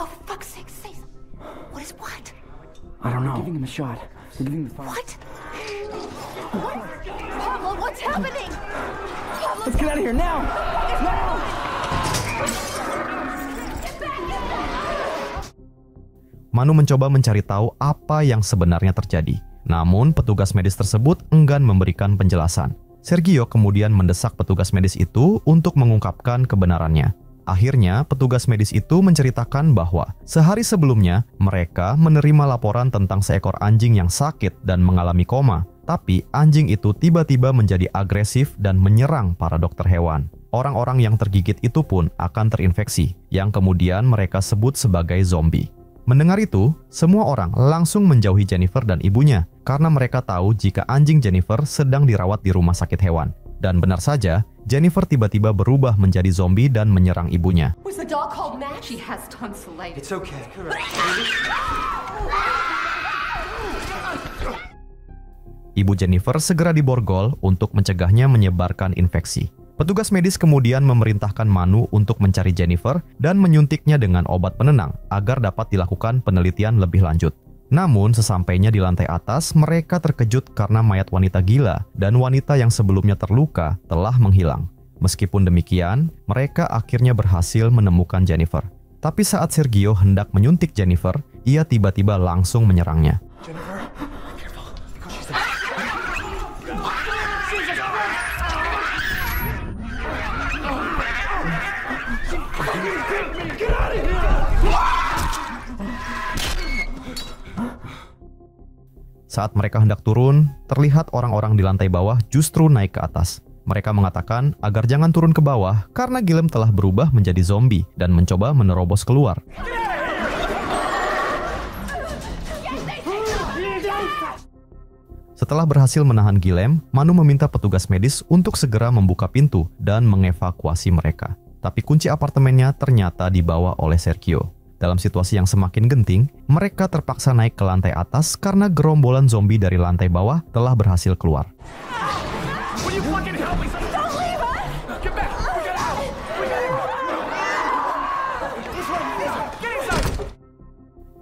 Oh, fuck's sake, say. What is what? I don't know. Giving him a shot. We're giving him the fire. What? What? Pablo, what's happening? Pablo, Let's get out of here now! Now! Manu mencoba mencari tahu apa yang sebenarnya terjadi. Namun, petugas medis tersebut enggan memberikan penjelasan. Sergio kemudian mendesak petugas medis itu untuk mengungkapkan kebenarannya. Akhirnya, petugas medis itu menceritakan bahwa sehari sebelumnya mereka menerima laporan tentang seekor anjing yang sakit dan mengalami koma. Tapi anjing itu tiba-tiba menjadi agresif dan menyerang para dokter hewan. Orang-orang yang tergigit itu pun akan terinfeksi, yang kemudian mereka sebut sebagai zombie. Mendengar itu, semua orang langsung menjauhi Jennifer dan ibunya karena mereka tahu jika anjing Jennifer sedang dirawat di rumah sakit hewan. Dan benar saja, Jennifer tiba-tiba berubah menjadi zombie dan menyerang ibunya. Was the dog called Max? She has tonsillitis. It's okay. Ibu Jennifer segera diborgol untuk mencegahnya menyebarkan infeksi. Petugas medis kemudian memerintahkan Manu untuk mencari Jennifer dan menyuntiknya dengan obat penenang agar dapat dilakukan penelitian lebih lanjut. Namun sesampainya di lantai atas, mereka terkejut karena mayat wanita gila dan wanita yang sebelumnya terluka telah menghilang. Meskipun demikian, mereka akhirnya berhasil menemukan Jennifer. Tapi saat Sergio hendak menyuntik Jennifer, ia tiba-tiba langsung menyerangnya. Jennifer, careful. Get out of here! Saat mereka hendak turun, terlihat orang-orang di lantai bawah justru naik ke atas. Mereka mengatakan agar jangan turun ke bawah karena Gilem telah berubah menjadi zombie dan mencoba menerobos keluar. Setelah berhasil menahan Gilem, Manu meminta petugas medis untuk segera membuka pintu dan mengevakuasi mereka. Tapi kunci apartemennya ternyata dibawa oleh Sergio. Dalam situasi yang semakin genting, mereka terpaksa naik ke lantai atas karena gerombolan zombie dari lantai bawah telah berhasil keluar.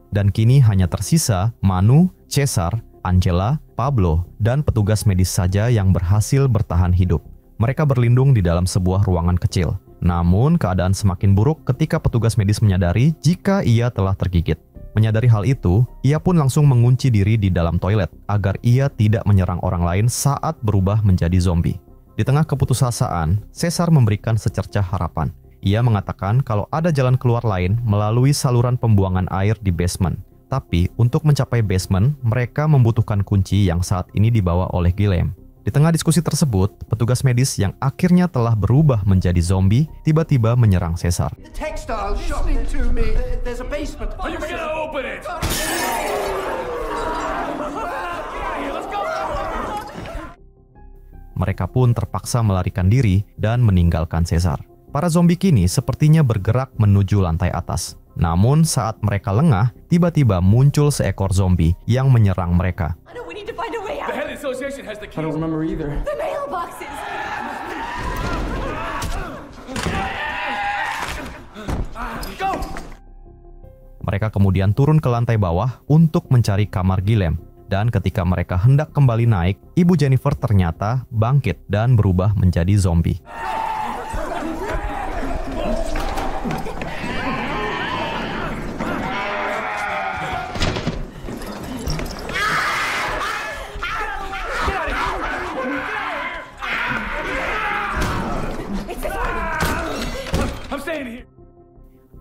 Dan kini hanya tersisa Manu, Cesar, Angela, Pablo, dan petugas medis saja yang berhasil bertahan hidup. Mereka berlindung di dalam sebuah ruangan kecil. Namun, keadaan semakin buruk ketika petugas medis menyadari jika ia telah tergigit. Menyadari hal itu, ia pun langsung mengunci diri di dalam toilet agar ia tidak menyerang orang lain saat berubah menjadi zombie. Di tengah keputusasaan, Cesar memberikan secercah harapan. Ia mengatakan kalau ada jalan keluar lain melalui saluran pembuangan air di basement. Tapi, untuk mencapai basement, mereka membutuhkan kunci yang saat ini dibawa oleh Gilem. Di tengah diskusi tersebut, petugas medis yang akhirnya telah berubah menjadi zombie tiba-tiba menyerang Cesar. The textile shop to me. There's a basement. Are you gonna open it? Mereka pun terpaksa melarikan diri dan meninggalkan Cesar. Para zombie kini sepertinya bergerak menuju lantai atas. Namun saat mereka lengah, tiba-tiba muncul seekor zombie yang menyerang mereka. We need to find a way out. The Head Association has the I keys. don't remember either. The mailboxes. Go! Mereka kemudian turun ke lantai bawah untuk mencari kamar Gilem. Dan ketika mereka hendak kembali naik, ibu Jennifer ternyata bangkit dan berubah menjadi zombie.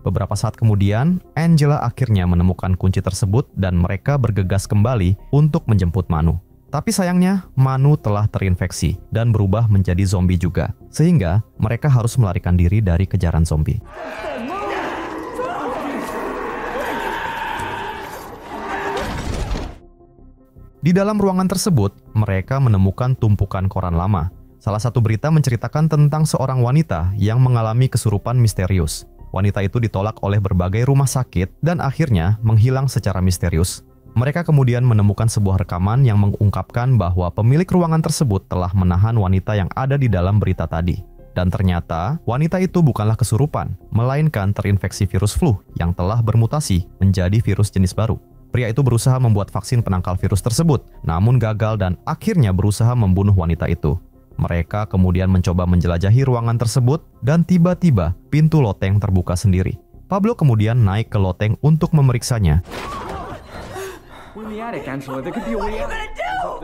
Beberapa saat kemudian, Angela akhirnya menemukan kunci tersebut dan mereka bergegas kembali untuk menjemput Manu. Tapi sayangnya, Manu telah terinfeksi dan berubah menjadi zombie juga, sehingga mereka harus melarikan diri dari kejaran zombie. Di dalam ruangan tersebut, mereka menemukan tumpukan koran lama. Salah satu berita menceritakan tentang seorang wanita yang mengalami kesurupan misterius. Wanita itu ditolak oleh berbagai rumah sakit dan akhirnya menghilang secara misterius. Mereka kemudian menemukan sebuah rekaman yang mengungkapkan bahwa pemilik ruangan tersebut telah menahan wanita yang ada di dalam berita tadi. Dan ternyata, wanita itu bukanlah kesurupan, melainkan terinfeksi virus flu yang telah bermutasi menjadi virus jenis baru. Pria itu berusaha membuat vaksin penangkal virus tersebut, namun gagal dan akhirnya berusaha membunuh wanita itu. Mereka kemudian mencoba menjelajahi ruangan tersebut dan tiba-tiba pintu loteng terbuka sendiri. Pablo kemudian naik ke loteng untuk memeriksanya. We're in the attic, Angela. There could be a way out.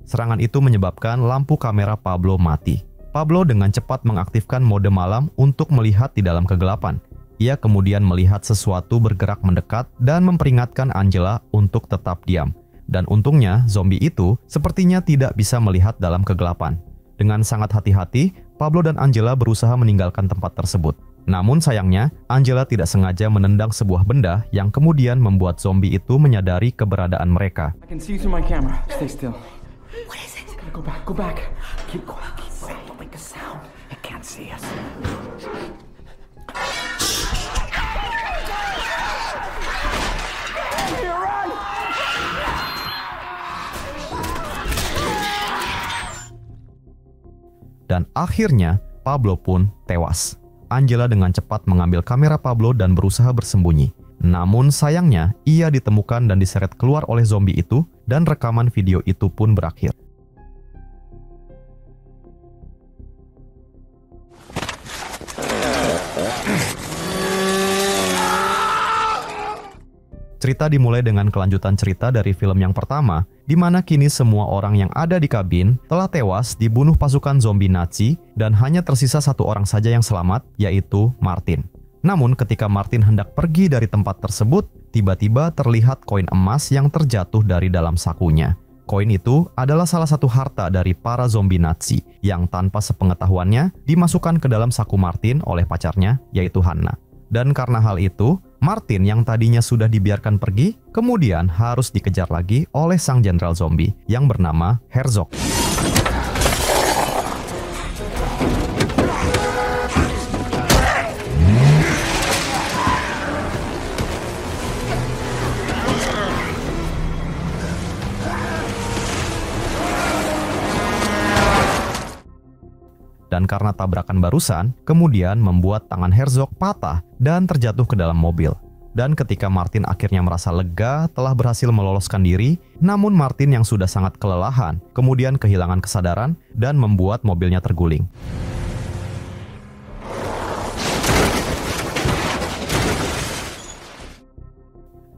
Serangan itu menyebabkan lampu kamera Pablo mati. Pablo dengan cepat mengaktifkan mode malam untuk melihat di dalam kegelapan. Ia kemudian melihat sesuatu bergerak mendekat dan memperingatkan Angela untuk tetap diam. Dan untungnya, zombie itu sepertinya tidak bisa melihat dalam kegelapan. Dengan sangat hati-hati, Pablo dan Angela berusaha meninggalkan tempat tersebut. Namun sayangnya, Angela tidak sengaja menendang sebuah benda yang kemudian membuat zombie itu menyadari keberadaan mereka. I can see you through my camera. Stay still. What is it? Go back, go back. Keep quiet, keep quiet. Don't make a sound. It can't see us. Dan akhirnya, Pablo pun tewas. Angela dengan cepat mengambil kamera Pablo dan berusaha bersembunyi. Namun sayangnya, ia ditemukan dan diseret keluar oleh zombie itu, dan rekaman video itu pun berakhir. Cerita dimulai dengan kelanjutan cerita dari film yang pertama, di mana kini semua orang yang ada di kabin telah tewas dibunuh pasukan zombie Nazi dan hanya tersisa satu orang saja yang selamat, yaitu Martin. Namun ketika Martin hendak pergi dari tempat tersebut, tiba-tiba terlihat koin emas yang terjatuh dari dalam sakunya. Koin itu adalah salah satu harta dari para zombie Nazi yang tanpa sepengetahuannya dimasukkan ke dalam saku Martin oleh pacarnya, yaitu Hannah. Dan karena hal itu, Martin yang tadinya sudah dibiarkan pergi, kemudian harus dikejar lagi oleh sang jenderal zombie yang bernama Herzog. Dan karena tabrakan barusan, kemudian membuat tangan Herzog patah dan terjatuh ke dalam mobil. Dan ketika Martin akhirnya merasa lega telah berhasil meloloskan diri, namun Martin yang sudah sangat kelelahan, kemudian kehilangan kesadaran dan membuat mobilnya terguling.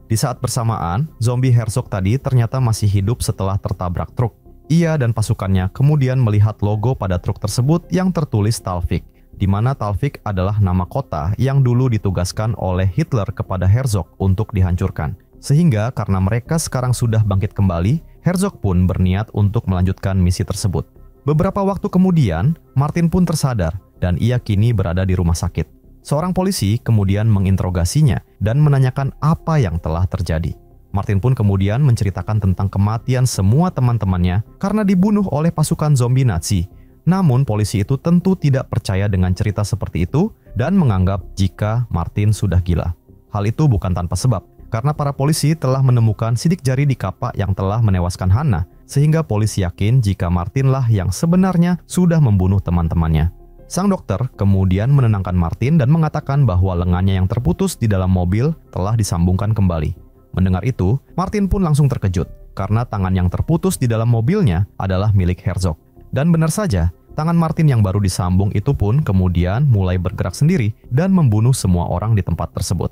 Di saat bersamaan, zombie Herzog tadi ternyata masih hidup setelah tertabrak truk. Ia dan pasukannya kemudian melihat logo pada truk tersebut yang tertulis Talvik, di mana Talvik adalah nama kota yang dulu ditugaskan oleh Hitler kepada Herzog untuk dihancurkan. Sehingga karena mereka sekarang sudah bangkit kembali, Herzog pun berniat untuk melanjutkan misi tersebut. Beberapa waktu kemudian, Martin pun tersadar dan ia kini berada di rumah sakit. Seorang polisi kemudian menginterogasinya dan menanyakan apa yang telah terjadi. Martin pun kemudian menceritakan tentang kematian semua teman-temannya karena dibunuh oleh pasukan zombie Nazi. Namun polisi itu tentu tidak percaya dengan cerita seperti itu dan menganggap jika Martin sudah gila. Hal itu bukan tanpa sebab, karena para polisi telah menemukan sidik jari di kapak yang telah menewaskan Hannah, sehingga polisi yakin jika Martinlah yang sebenarnya sudah membunuh teman-temannya. Sang dokter kemudian menenangkan Martin dan mengatakan bahwa lengannya yang terputus di dalam mobil telah disambungkan kembali. Mendengar itu, Martin pun langsung terkejut karena tangan yang terputus di dalam mobilnya adalah milik Herzog. Dan benar saja, tangan Martin yang baru disambung itu pun kemudian mulai bergerak sendiri dan membunuh semua orang di tempat tersebut.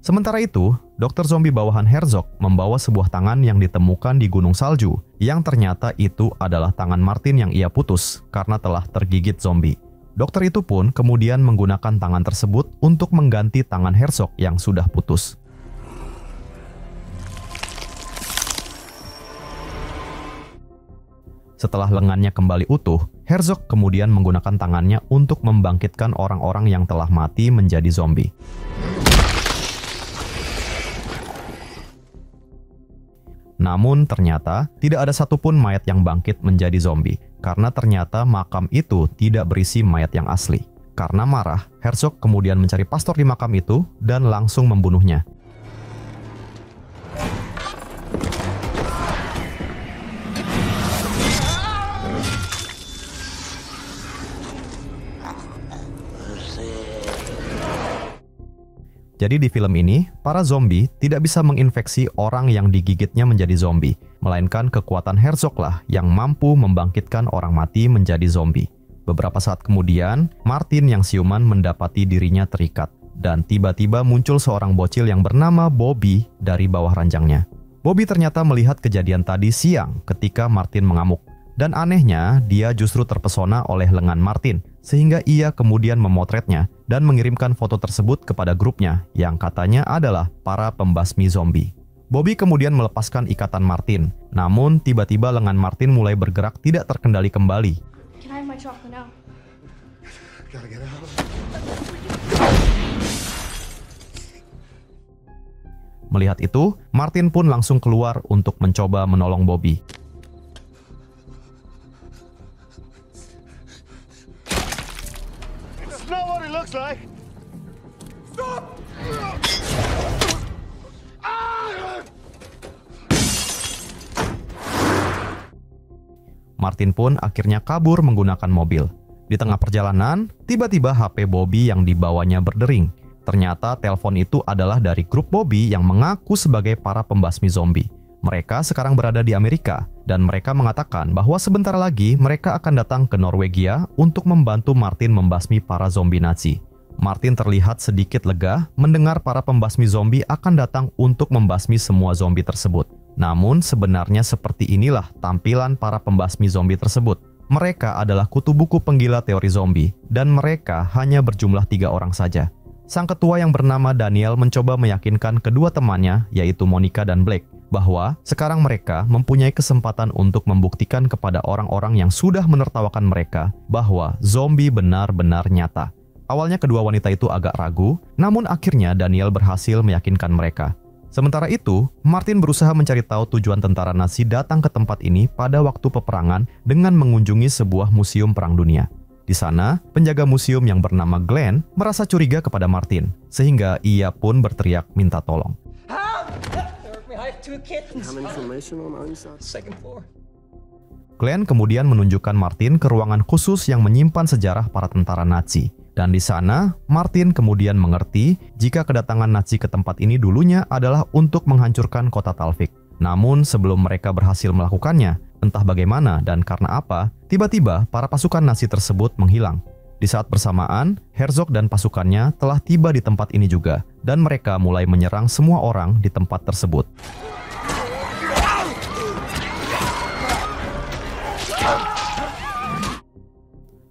Sementara itu, dokter zombie bawahan Herzog membawa sebuah tangan yang ditemukan di gunung salju, yang ternyata itu adalah tangan Martin yang ia putus karena telah tergigit zombie. Dokter itu pun kemudian menggunakan tangan tersebut untuk mengganti tangan Herzog yang sudah putus. Setelah lengannya kembali utuh, Herzog kemudian menggunakan tangannya untuk membangkitkan orang-orang yang telah mati menjadi zombie. Namun ternyata tidak ada satupun mayat yang bangkit menjadi zombie, karena ternyata makam itu tidak berisi mayat yang asli. Karena marah, Herzog kemudian mencari pastor di makam itu dan langsung membunuhnya. Jadi di film ini, para zombie tidak bisa menginfeksi orang yang digigitnya menjadi zombie, melainkan kekuatan Herzoglah yang mampu membangkitkan orang mati menjadi zombie. Beberapa saat kemudian, Martin yang siuman mendapati dirinya terikat, dan tiba-tiba muncul seorang bocil yang bernama Bobby dari bawah ranjangnya. Bobby ternyata melihat kejadian tadi siang ketika Martin mengamuk, dan anehnya dia justru terpesona oleh lengan Martin, sehingga ia kemudian memotretnya dan mengirimkan foto tersebut kepada grupnya yang katanya adalah para pembasmi zombie. Bobby kemudian melepaskan ikatan Martin, namun tiba-tiba lengan Martin mulai bergerak tidak terkendali kembali. Can I have my chocolate now? Gotta get out. Melihat itu, Martin pun langsung keluar untuk mencoba menolong Bobby. It's not what it looks like. Stop! Martin pun akhirnya kabur menggunakan mobil. Di tengah perjalanan, tiba-tiba HP Bobby yang dibawanya berdering. Ternyata telepon itu adalah dari grup Bobby yang mengaku sebagai para pembasmi zombie. Mereka sekarang berada di Amerika, dan mereka mengatakan bahwa sebentar lagi mereka akan datang ke Norwegia untuk membantu Martin membasmi para zombie Nazi. Martin terlihat sedikit lega mendengar para pembasmi zombie akan datang untuk membasmi semua zombie tersebut. Namun sebenarnya seperti inilah tampilan para pembasmi zombie tersebut. Mereka adalah kutu buku penggila teori zombie, dan mereka hanya berjumlah 3 orang saja. Sang ketua yang bernama Daniel mencoba meyakinkan kedua temannya, yaitu Monica dan Blake, bahwa sekarang mereka mempunyai kesempatan untuk membuktikan kepada orang-orang yang sudah menertawakan mereka bahwa zombie benar-benar nyata. Awalnya kedua wanita itu agak ragu, namun akhirnya Daniel berhasil meyakinkan mereka. Sementara itu, Martin berusaha mencari tahu tujuan tentara Nazi datang ke tempat ini pada waktu peperangan dengan mengunjungi sebuah museum perang dunia. Di sana, penjaga museum yang bernama Glenn merasa curiga kepada Martin, sehingga ia pun berteriak minta tolong. Glenn kemudian menunjukkan Martin ke ruangan khusus yang menyimpan sejarah para tentara Nazi. Dan di sana, Martin kemudian mengerti jika kedatangan Nazi ke tempat ini dulunya adalah untuk menghancurkan kota Talvik. Namun sebelum mereka berhasil melakukannya, entah bagaimana dan karena apa, tiba-tiba para pasukan Nazi tersebut menghilang. Di saat bersamaan, Herzog dan pasukannya telah tiba di tempat ini juga, dan mereka mulai menyerang semua orang di tempat tersebut.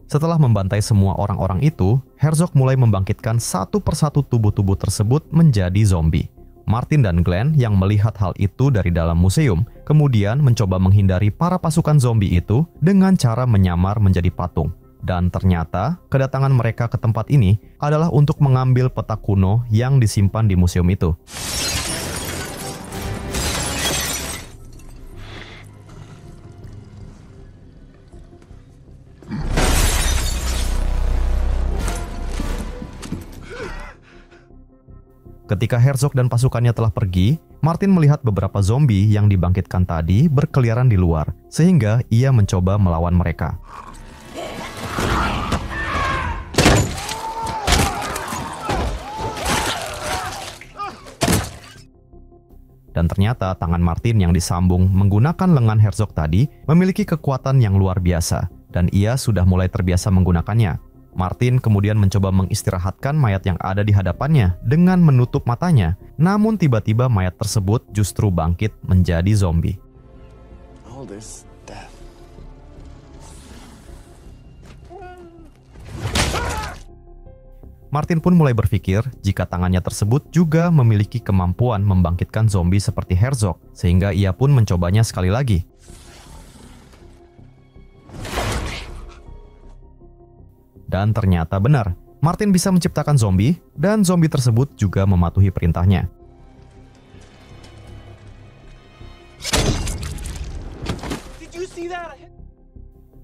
Setelah membantai semua orang-orang itu, Herzog mulai membangkitkan satu persatu tubuh-tubuh tersebut menjadi zombie. Martin dan Glenn yang melihat hal itu dari dalam museum, kemudian mencoba menghindari para pasukan zombie itu dengan cara menyamar menjadi patung. Dan ternyata, kedatangan mereka ke tempat ini adalah untuk mengambil peta kuno yang disimpan di museum itu. Ketika Herzog dan pasukannya telah pergi, Martin melihat beberapa zombie yang dibangkitkan tadi berkeliaran di luar, sehingga ia mencoba melawan mereka. Dan ternyata tangan Martin yang disambung menggunakan lengan Herzog tadi memiliki kekuatan yang luar biasa, dan ia sudah mulai terbiasa menggunakannya. Martin kemudian mencoba mengistirahatkan mayat yang ada di hadapannya dengan menutup matanya, namun tiba-tiba mayat tersebut justru bangkit menjadi zombie. All this death. Martin pun mulai berpikir jika tangannya tersebut juga memiliki kemampuan membangkitkan zombie seperti Herzog, sehingga ia pun mencobanya sekali lagi. Dan ternyata benar, Martin bisa menciptakan zombie, dan zombie tersebut juga mematuhi perintahnya.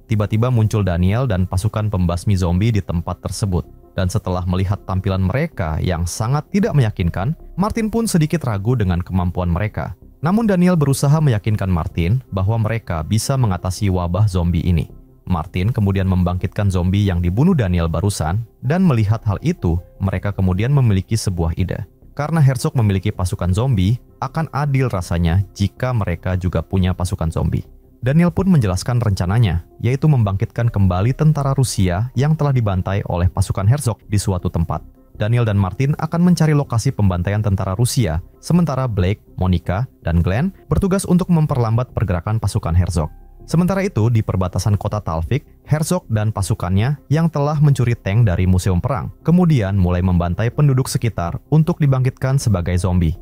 Tiba-tiba muncul Daniel dan pasukan pembasmi zombie di tempat tersebut. Dan setelah melihat tampilan mereka yang sangat tidak meyakinkan, Martin pun sedikit ragu dengan kemampuan mereka. Namun Daniel berusaha meyakinkan Martin bahwa mereka bisa mengatasi wabah zombie ini. Martin kemudian membangkitkan zombie yang dibunuh Daniel barusan, dan melihat hal itu, mereka kemudian memiliki sebuah ide. Karena Herzog memiliki pasukan zombie, akan adil rasanya jika mereka juga punya pasukan zombie. Daniel pun menjelaskan rencananya, yaitu membangkitkan kembali tentara Rusia yang telah dibantai oleh pasukan Herzog di suatu tempat. Daniel dan Martin akan mencari lokasi pembantaian tentara Rusia, sementara Blake, Monica, dan Glenn bertugas untuk memperlambat pergerakan pasukan Herzog. Sementara itu, di perbatasan kota Talvik, Herzog dan pasukannya yang telah mencuri tank dari museum perang, kemudian mulai membantai penduduk sekitar untuk dibangkitkan sebagai zombie.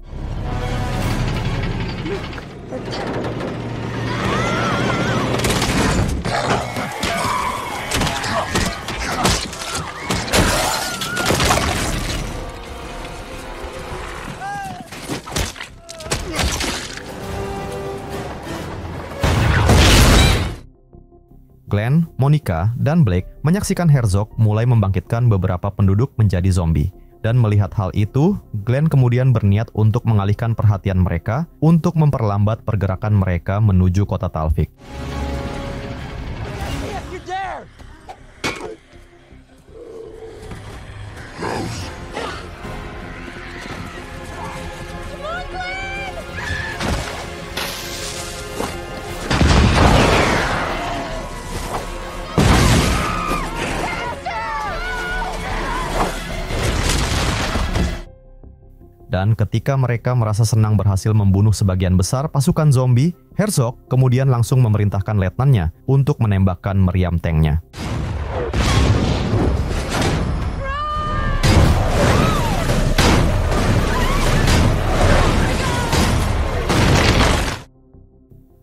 Glenn, Monica, dan Blake menyaksikan Herzog mulai membangkitkan beberapa penduduk menjadi zombie. Dan melihat hal itu, Glenn kemudian berniat untuk mengalihkan perhatian mereka untuk memperlambat pergerakan mereka menuju kota Talvik. Dan ketika mereka merasa senang berhasil membunuh sebagian besar pasukan zombie, Herzog kemudian langsung memerintahkan letnannya untuk menembakkan meriam tanknya.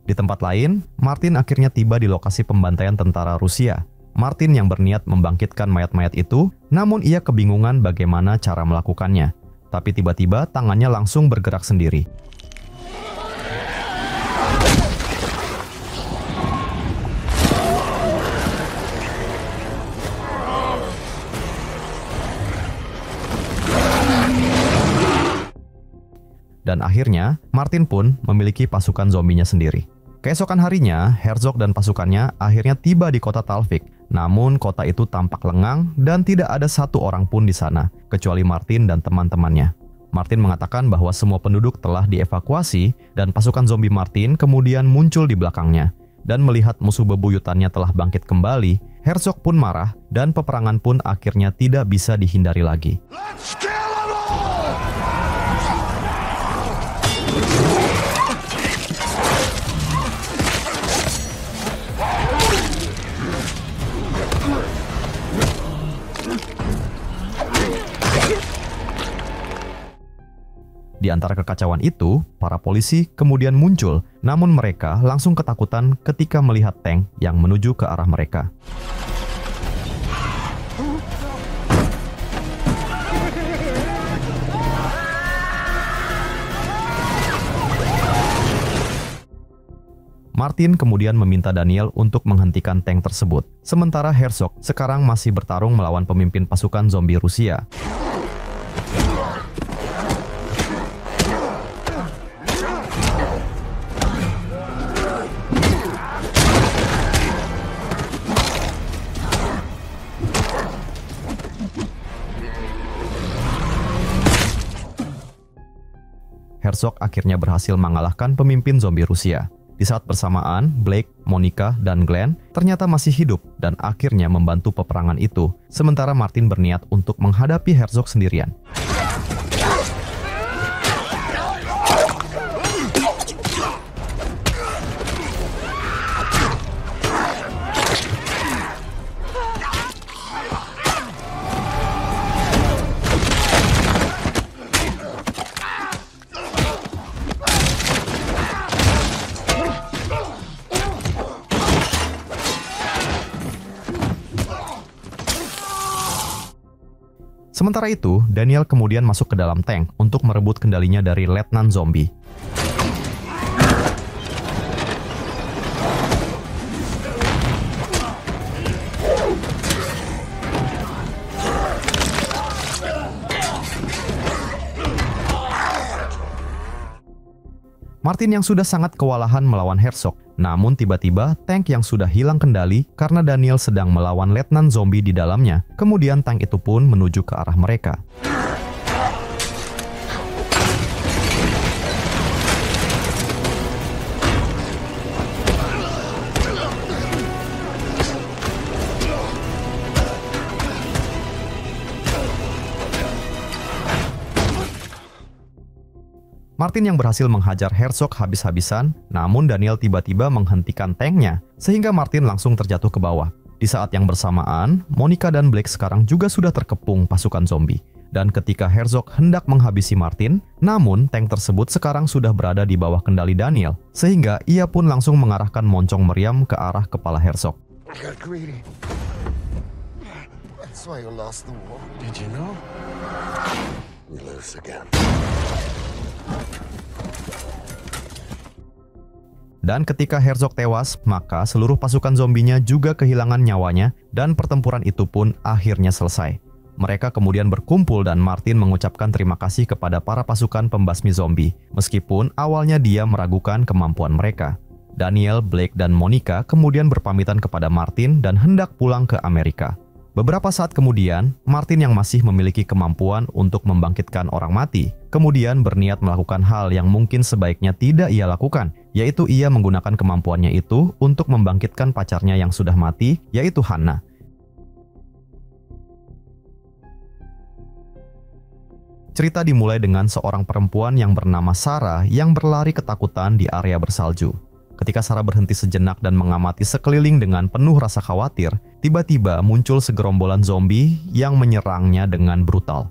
Di tempat lain, Martin akhirnya tiba di lokasi pembantaian tentara Rusia. Martin yang berniat membangkitkan mayat-mayat itu, namun ia kebingungan bagaimana cara melakukannya. Tapi tiba-tiba tangannya langsung bergerak sendiri. Dan akhirnya, Martin pun memiliki pasukan zombinya sendiri. Keesokan harinya, Herzog dan pasukannya akhirnya tiba di kota Talvik. Namun kota itu tampak lengang dan tidak ada satu orang pun di sana, kecuali Martin dan teman-temannya. Martin mengatakan bahwa semua penduduk telah dievakuasi dan pasukan zombie Martin kemudian muncul di belakangnya. Dan melihat musuh bebuyutannya telah bangkit kembali, Herzog pun marah dan peperangan pun akhirnya tidak bisa dihindari lagi. Di antara kekacauan itu, para polisi kemudian muncul, namun mereka langsung ketakutan ketika melihat tank yang menuju ke arah mereka. Martin kemudian meminta Daniel untuk menghentikan tank tersebut, sementara Herzog sekarang masih bertarung melawan pemimpin pasukan zombie Rusia. Herzog akhirnya berhasil mengalahkan pemimpin zombie Rusia. Di saat bersamaan, Blake, Monica, dan Glenn ternyata masih hidup dan akhirnya membantu peperangan itu, sementara Martin berniat untuk menghadapi Herzog sendirian. Sementara itu, Daniel kemudian masuk ke dalam tank untuk merebut kendalinya dari Letnan Zombie. Martin yang sudah sangat kewalahan melawan Herzog, namun tiba-tiba tank yang sudah hilang kendali karena Daniel sedang melawan letnan zombie di dalamnya. Kemudian tank itu pun menuju ke arah mereka. Martin yang berhasil menghajar Herzog habis-habisan, namun Daniel tiba-tiba menghentikan tanknya, sehingga Martin langsung terjatuh ke bawah. Di saat yang bersamaan, Monica dan Blake sekarang juga sudah terkepung pasukan zombie. Dan ketika Herzog hendak menghabisi Martin, namun tank tersebut sekarang sudah berada di bawah kendali Daniel, sehingga ia pun langsung mengarahkan moncong meriam ke arah kepala Herzog. I got greedy. That's why you lost the war. Did you know? We lose again. Dan ketika Herzog tewas, maka seluruh pasukan zombinya juga kehilangan nyawanya dan pertempuran itu pun akhirnya selesai. Mereka kemudian berkumpul dan Martin mengucapkan terima kasih kepada para pasukan pembasmi zombie, meskipun awalnya dia meragukan kemampuan mereka. Daniel, Blake, dan Monica kemudian berpamitan kepada Martin dan hendak pulang ke Amerika. Beberapa saat kemudian, Martin yang masih memiliki kemampuan untuk membangkitkan orang mati, kemudian berniat melakukan hal yang mungkin sebaiknya tidak ia lakukan, yaitu ia menggunakan kemampuannya itu untuk membangkitkan pacarnya yang sudah mati, yaitu Hannah. Cerita dimulai dengan seorang perempuan yang bernama Sarah yang berlari ketakutan di area bersalju. Ketika Sarah berhenti sejenak dan mengamati sekeliling dengan penuh rasa khawatir, tiba-tiba muncul segerombolan zombie yang menyerangnya dengan brutal.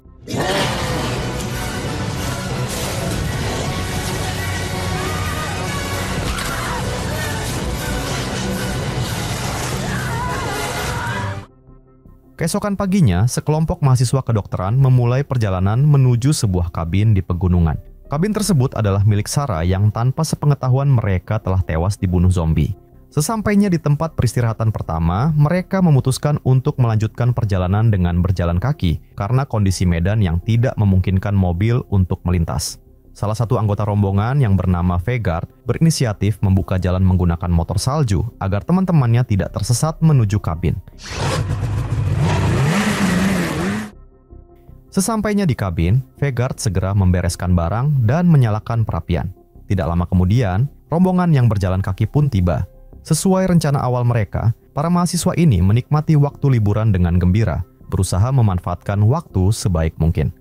Keesokan paginya, sekelompok mahasiswa kedokteran memulai perjalanan menuju sebuah kabin di pegunungan. Kabin tersebut adalah milik Sarah yang tanpa sepengetahuan mereka telah tewas dibunuh zombie. Sesampainya di tempat peristirahatan pertama, mereka memutuskan untuk melanjutkan perjalanan dengan berjalan kaki karena kondisi medan yang tidak memungkinkan mobil untuk melintas. Salah satu anggota rombongan yang bernama Vegard berinisiatif membuka jalan menggunakan motor salju agar teman-temannya tidak tersesat menuju kabin. Sesampainya di kabin, Vegard segera membereskan barang dan menyalakan perapian. Tidak lama kemudian, rombongan yang berjalan kaki pun tiba. Sesuai rencana awal mereka, para mahasiswa ini menikmati waktu liburan dengan gembira, berusaha memanfaatkan waktu sebaik mungkin.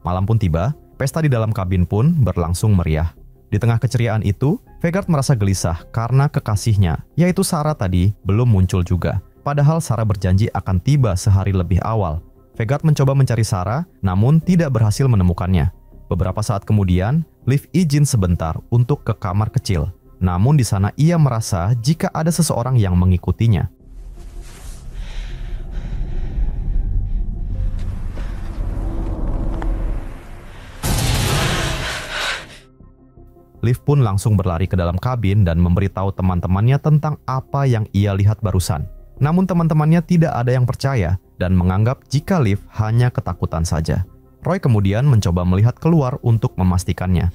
Malam pun tiba, pesta di dalam kabin pun berlangsung meriah. Di tengah keceriaan itu, Vegard merasa gelisah karena kekasihnya, yaitu Sarah tadi, belum muncul juga. Padahal Sarah berjanji akan tiba sehari lebih awal. Vegard mencoba mencari Sarah, namun tidak berhasil menemukannya. Beberapa saat kemudian, Liv izin sebentar untuk ke kamar kecil. Namun di sana ia merasa jika ada seseorang yang mengikutinya. Liv pun langsung berlari ke dalam kabin dan memberitahu teman-temannya tentang apa yang ia lihat barusan. Namun teman-temannya tidak ada yang percaya dan menganggap jika Liv hanya ketakutan saja. Roy kemudian mencoba melihat keluar untuk memastikannya.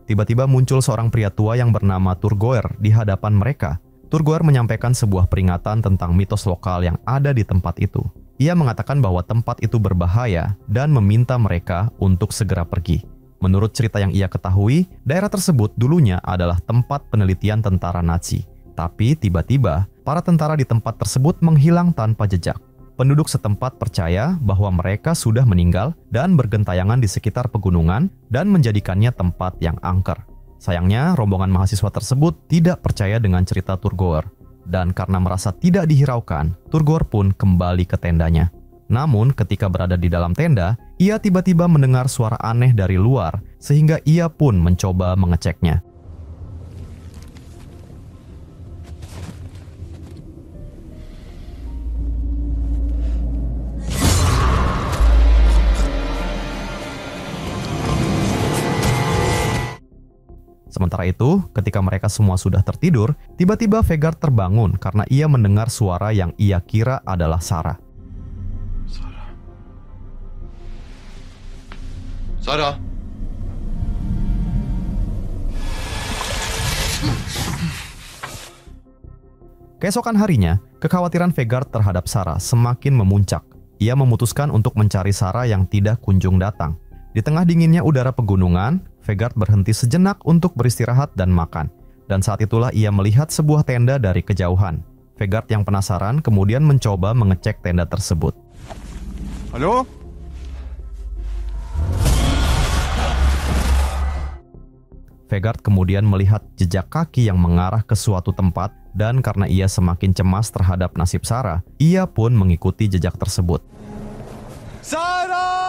Tiba-tiba muncul seorang pria tua yang bernama Turgoer di hadapan mereka. Turgoer menyampaikan sebuah peringatan tentang mitos lokal yang ada di tempat itu. Ia mengatakan bahwa tempat itu berbahaya dan meminta mereka untuk segera pergi. Menurut cerita yang ia ketahui, daerah tersebut dulunya adalah tempat penelitian tentara Nazi. Tapi tiba-tiba, para tentara di tempat tersebut menghilang tanpa jejak. Penduduk setempat percaya bahwa mereka sudah meninggal dan bergentayangan di sekitar pegunungan dan menjadikannya tempat yang angker. Sayangnya, rombongan mahasiswa tersebut tidak percaya dengan cerita Turgoer. Dan karena merasa tidak dihiraukan, Turgoer pun kembali ke tendanya. Namun, ketika berada di dalam tenda, ia tiba-tiba mendengar suara aneh dari luar, sehingga ia pun mencoba mengeceknya. Sementara itu, ketika mereka semua sudah tertidur, tiba-tiba Vegard terbangun karena ia mendengar suara yang ia kira adalah Sarah. Sarah. Keesokan harinya, kekhawatiran Vegard terhadap Sarah semakin memuncak. Ia memutuskan untuk mencari Sarah yang tidak kunjung datang. Di tengah dinginnya udara pegunungan, Vegard berhenti sejenak untuk beristirahat dan makan. Dan saat itulah ia melihat sebuah tenda dari kejauhan. Vegard yang penasaran kemudian mencoba mengecek tenda tersebut. Halo? Vegard kemudian melihat jejak kaki yang mengarah ke suatu tempat, dan karena ia semakin cemas terhadap nasib Sarah, ia pun mengikuti jejak tersebut. Sarah!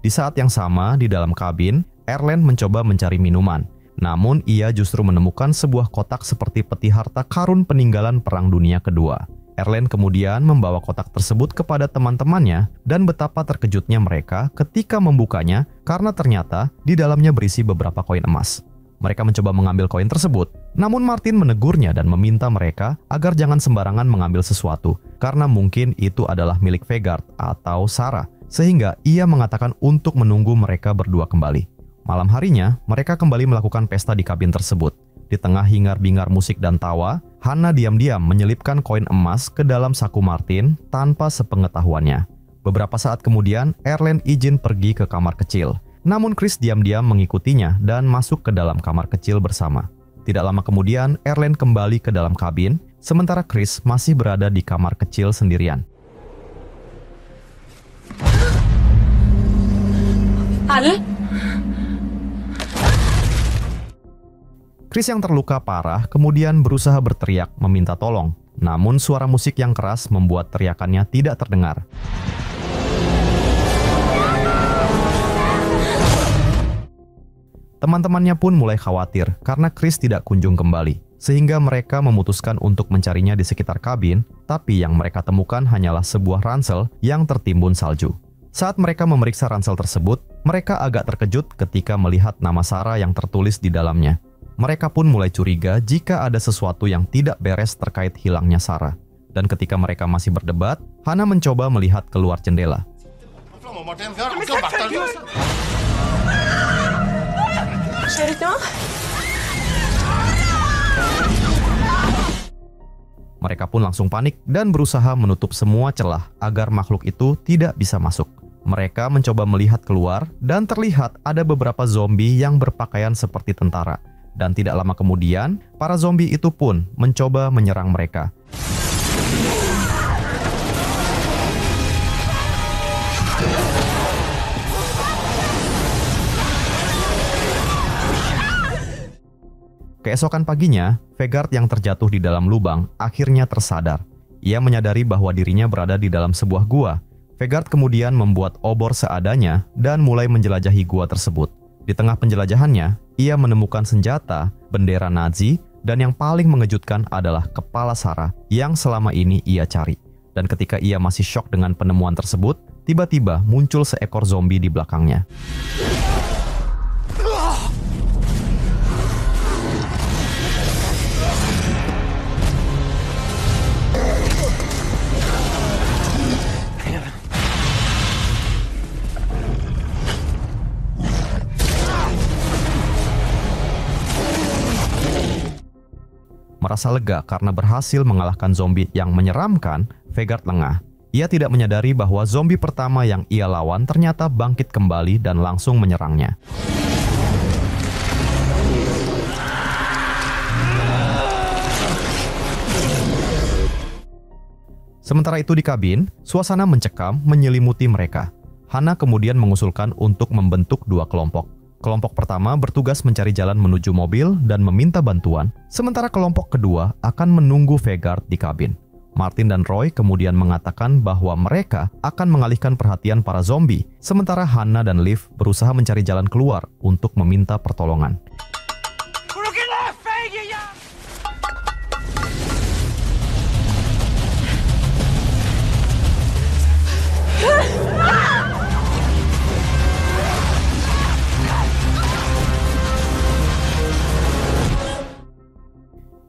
Di saat yang sama, di dalam kabin, Erlen mencoba mencari minuman. Namun, ia justru menemukan sebuah kotak seperti peti harta karun peninggalan Perang Dunia Kedua. Erlen kemudian membawa kotak tersebut kepada teman-temannya, dan betapa terkejutnya mereka ketika membukanya karena ternyata di dalamnya berisi beberapa koin emas. Mereka mencoba mengambil koin tersebut, namun Martin menegurnya dan meminta mereka agar jangan sembarangan mengambil sesuatu, karena mungkin itu adalah milik Vegard atau Sarah. Sehingga ia mengatakan untuk menunggu mereka berdua kembali. Malam harinya, mereka kembali melakukan pesta di kabin tersebut. Di tengah hingar-bingar musik dan tawa, Hannah diam-diam menyelipkan koin emas ke dalam saku Martin tanpa sepengetahuannya. Beberapa saat kemudian, Erlen izin pergi ke kamar kecil. Namun Chris diam-diam mengikutinya dan masuk ke dalam kamar kecil bersama. Tidak lama kemudian, Erlen kembali ke dalam kabin, sementara Chris masih berada di kamar kecil sendirian. Al? Chris yang terluka parah kemudian berusaha berteriak meminta tolong. Namun suara musik yang keras membuat teriakannya tidak terdengar. Teman-temannya pun mulai khawatir karena Chris tidak kunjung kembali. Sehingga mereka memutuskan untuk mencarinya di sekitar kabin, tapi yang mereka temukan hanyalah sebuah ransel yang tertimbun salju. Saat mereka memeriksa ransel tersebut, mereka agak terkejut ketika melihat nama Sarah yang tertulis di dalamnya. Mereka pun mulai curiga jika ada sesuatu yang tidak beres terkait hilangnya Sarah. Dan ketika mereka masih berdebat, Hannah mencoba melihat keluar jendela. Mereka pun langsung panik dan berusaha menutup semua celah agar makhluk itu tidak bisa masuk. Mereka mencoba melihat keluar dan terlihat ada beberapa zombie yang berpakaian seperti tentara. Dan tidak lama kemudian, para zombie itu pun mencoba menyerang mereka. Keesokan paginya, Vegard yang terjatuh di dalam lubang akhirnya tersadar. Ia menyadari bahwa dirinya berada di dalam sebuah gua. Vegard kemudian membuat obor seadanya dan mulai menjelajahi gua tersebut. Di tengah penjelajahannya, ia menemukan senjata, bendera Nazi, dan yang paling mengejutkan adalah kepala Sarah yang selama ini ia cari. Dan ketika ia masih syok dengan penemuan tersebut, tiba-tiba muncul seekor zombie di belakangnya. Merasa lega karena berhasil mengalahkan zombie yang menyeramkan, Vegard lengah. Ia tidak menyadari bahwa zombie pertama yang ia lawan ternyata bangkit kembali dan langsung menyerangnya. Sementara itu di kabin, suasana mencekam menyelimuti mereka. Hannah kemudian mengusulkan untuk membentuk dua kelompok. Kelompok pertama bertugas mencari jalan menuju mobil dan meminta bantuan, sementara kelompok kedua akan menunggu Vegard di kabin. Martin dan Roy kemudian mengatakan bahwa mereka akan mengalihkan perhatian para zombie, sementara Hannah dan Liv berusaha mencari jalan keluar untuk meminta pertolongan.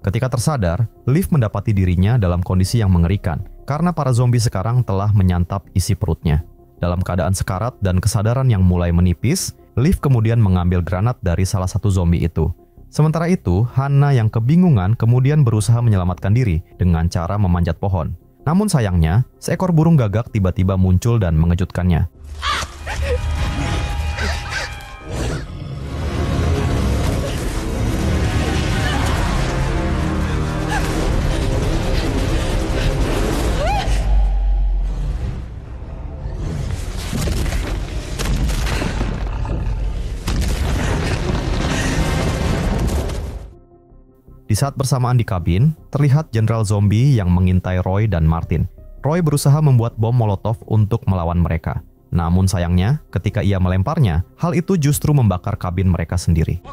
Ketika tersadar, Liv mendapati dirinya dalam kondisi yang mengerikan karena para zombie sekarang telah menyantap isi perutnya. Dalam keadaan sekarat dan kesadaran yang mulai menipis, Liv kemudian mengambil granat dari salah satu zombie itu. Sementara itu, Hannah yang kebingungan kemudian berusaha menyelamatkan diri dengan cara memanjat pohon. Namun sayangnya, seekor burung gagak tiba-tiba muncul dan mengejutkannya. Di saat bersamaan di kabin, terlihat Jenderal Zombie yang mengintai Roy dan Martin. Roy berusaha membuat bom Molotov untuk melawan mereka. Namun sayangnya, ketika ia melemparnya, hal itu justru membakar kabin mereka sendiri.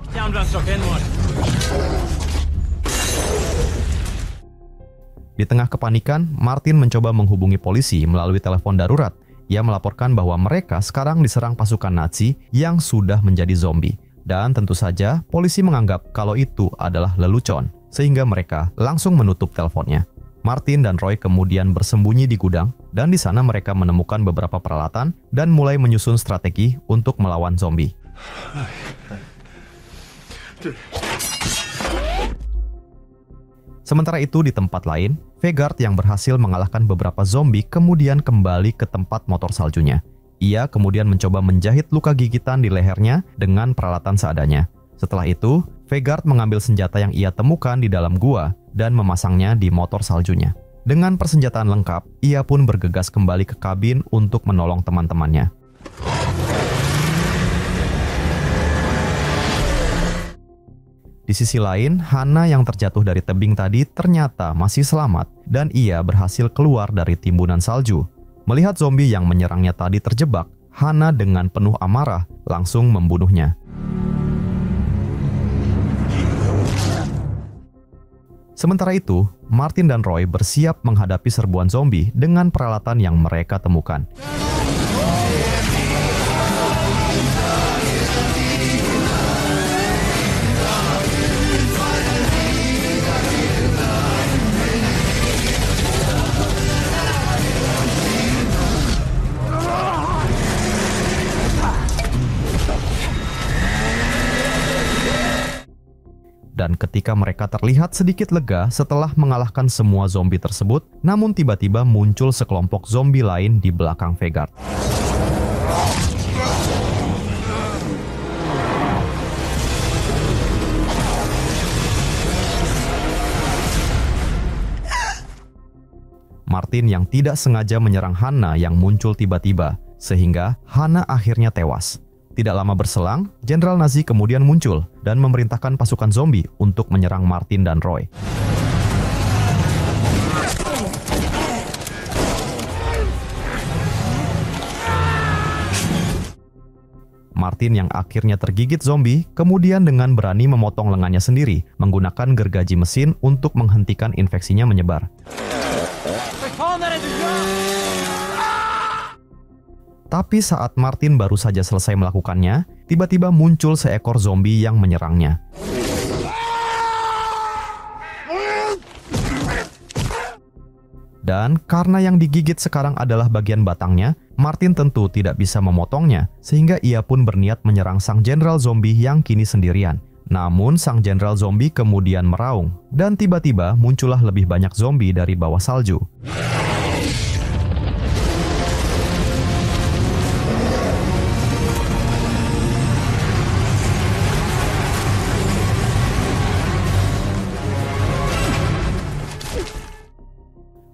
Di tengah kepanikan, Martin mencoba menghubungi polisi melalui telepon darurat. Ia melaporkan bahwa mereka sekarang diserang pasukan Nazi yang sudah menjadi zombie. Dan tentu saja, polisi menganggap kalau itu adalah lelucon, sehingga mereka langsung menutup teleponnya. Martin dan Roy kemudian bersembunyi di gudang, dan di sana mereka menemukan beberapa peralatan dan mulai menyusun strategi untuk melawan zombie. Sementara itu di tempat lain, Vegard yang berhasil mengalahkan beberapa zombie kemudian kembali ke tempat motor saljunya. Ia kemudian mencoba menjahit luka gigitan di lehernya dengan peralatan seadanya. Setelah itu, Vegard mengambil senjata yang ia temukan di dalam gua dan memasangnya di motor saljunya. Dengan persenjataan lengkap, ia pun bergegas kembali ke kabin untuk menolong teman-temannya. Di sisi lain, Hana yang terjatuh dari tebing tadi ternyata masih selamat dan ia berhasil keluar dari timbunan salju. Melihat zombie yang menyerangnya tadi terjebak, Hana dengan penuh amarah langsung membunuhnya. Sementara itu, Martin dan Roy bersiap menghadapi serbuan zombie dengan peralatan yang mereka temukan. Dan ketika mereka terlihat sedikit lega setelah mengalahkan semua zombie tersebut, namun tiba-tiba muncul sekelompok zombie lain di belakang Vegard. Martin yang tidak sengaja menyerang Hana yang muncul tiba-tiba, sehingga Hana akhirnya tewas. Tidak lama berselang, Jenderal Nazi kemudian muncul dan memerintahkan pasukan zombie untuk menyerang Martin dan Roy. Martin yang akhirnya tergigit zombie, kemudian dengan berani memotong lengannya sendiri, menggunakan gergaji mesin untuk menghentikan infeksinya menyebar. Tapi saat Martin baru saja selesai melakukannya, tiba-tiba muncul seekor zombie yang menyerangnya. Dan karena yang digigit sekarang adalah bagian batangnya, Martin tentu tidak bisa memotongnya, sehingga ia pun berniat menyerang sang jenderal zombie yang kini sendirian. Namun sang jenderal zombie kemudian meraung, dan tiba-tiba muncullah lebih banyak zombie dari bawah salju.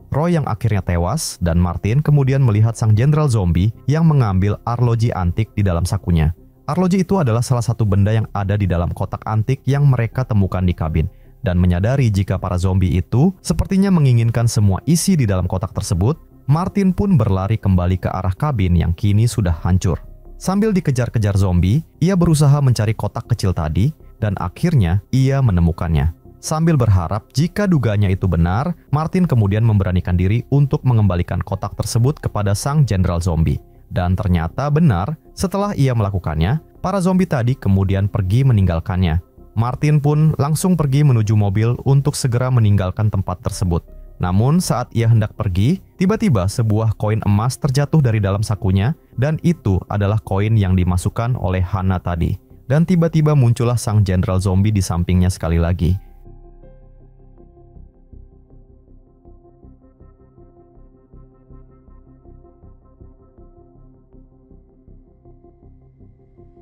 Roy yang akhirnya tewas, dan Martin kemudian melihat sang jenderal zombie yang mengambil arloji antik di dalam sakunya. Arloji itu adalah salah satu benda yang ada di dalam kotak antik yang mereka temukan di kabin. Dan menyadari jika para zombie itu sepertinya menginginkan semua isi di dalam kotak tersebut, Martin pun berlari kembali ke arah kabin yang kini sudah hancur. Sambil dikejar-kejar zombie, ia berusaha mencari kotak kecil tadi, dan akhirnya ia menemukannya. Sambil berharap jika dugaannya itu benar, Martin kemudian memberanikan diri untuk mengembalikan kotak tersebut kepada sang jenderal zombie. Dan ternyata benar, setelah ia melakukannya, para zombie tadi kemudian pergi meninggalkannya. Martin pun langsung pergi menuju mobil untuk segera meninggalkan tempat tersebut. Namun saat ia hendak pergi, tiba-tiba sebuah koin emas terjatuh dari dalam sakunya, dan itu adalah koin yang dimasukkan oleh Hana tadi. Dan tiba-tiba muncullah sang jenderal zombie di sampingnya sekali lagi.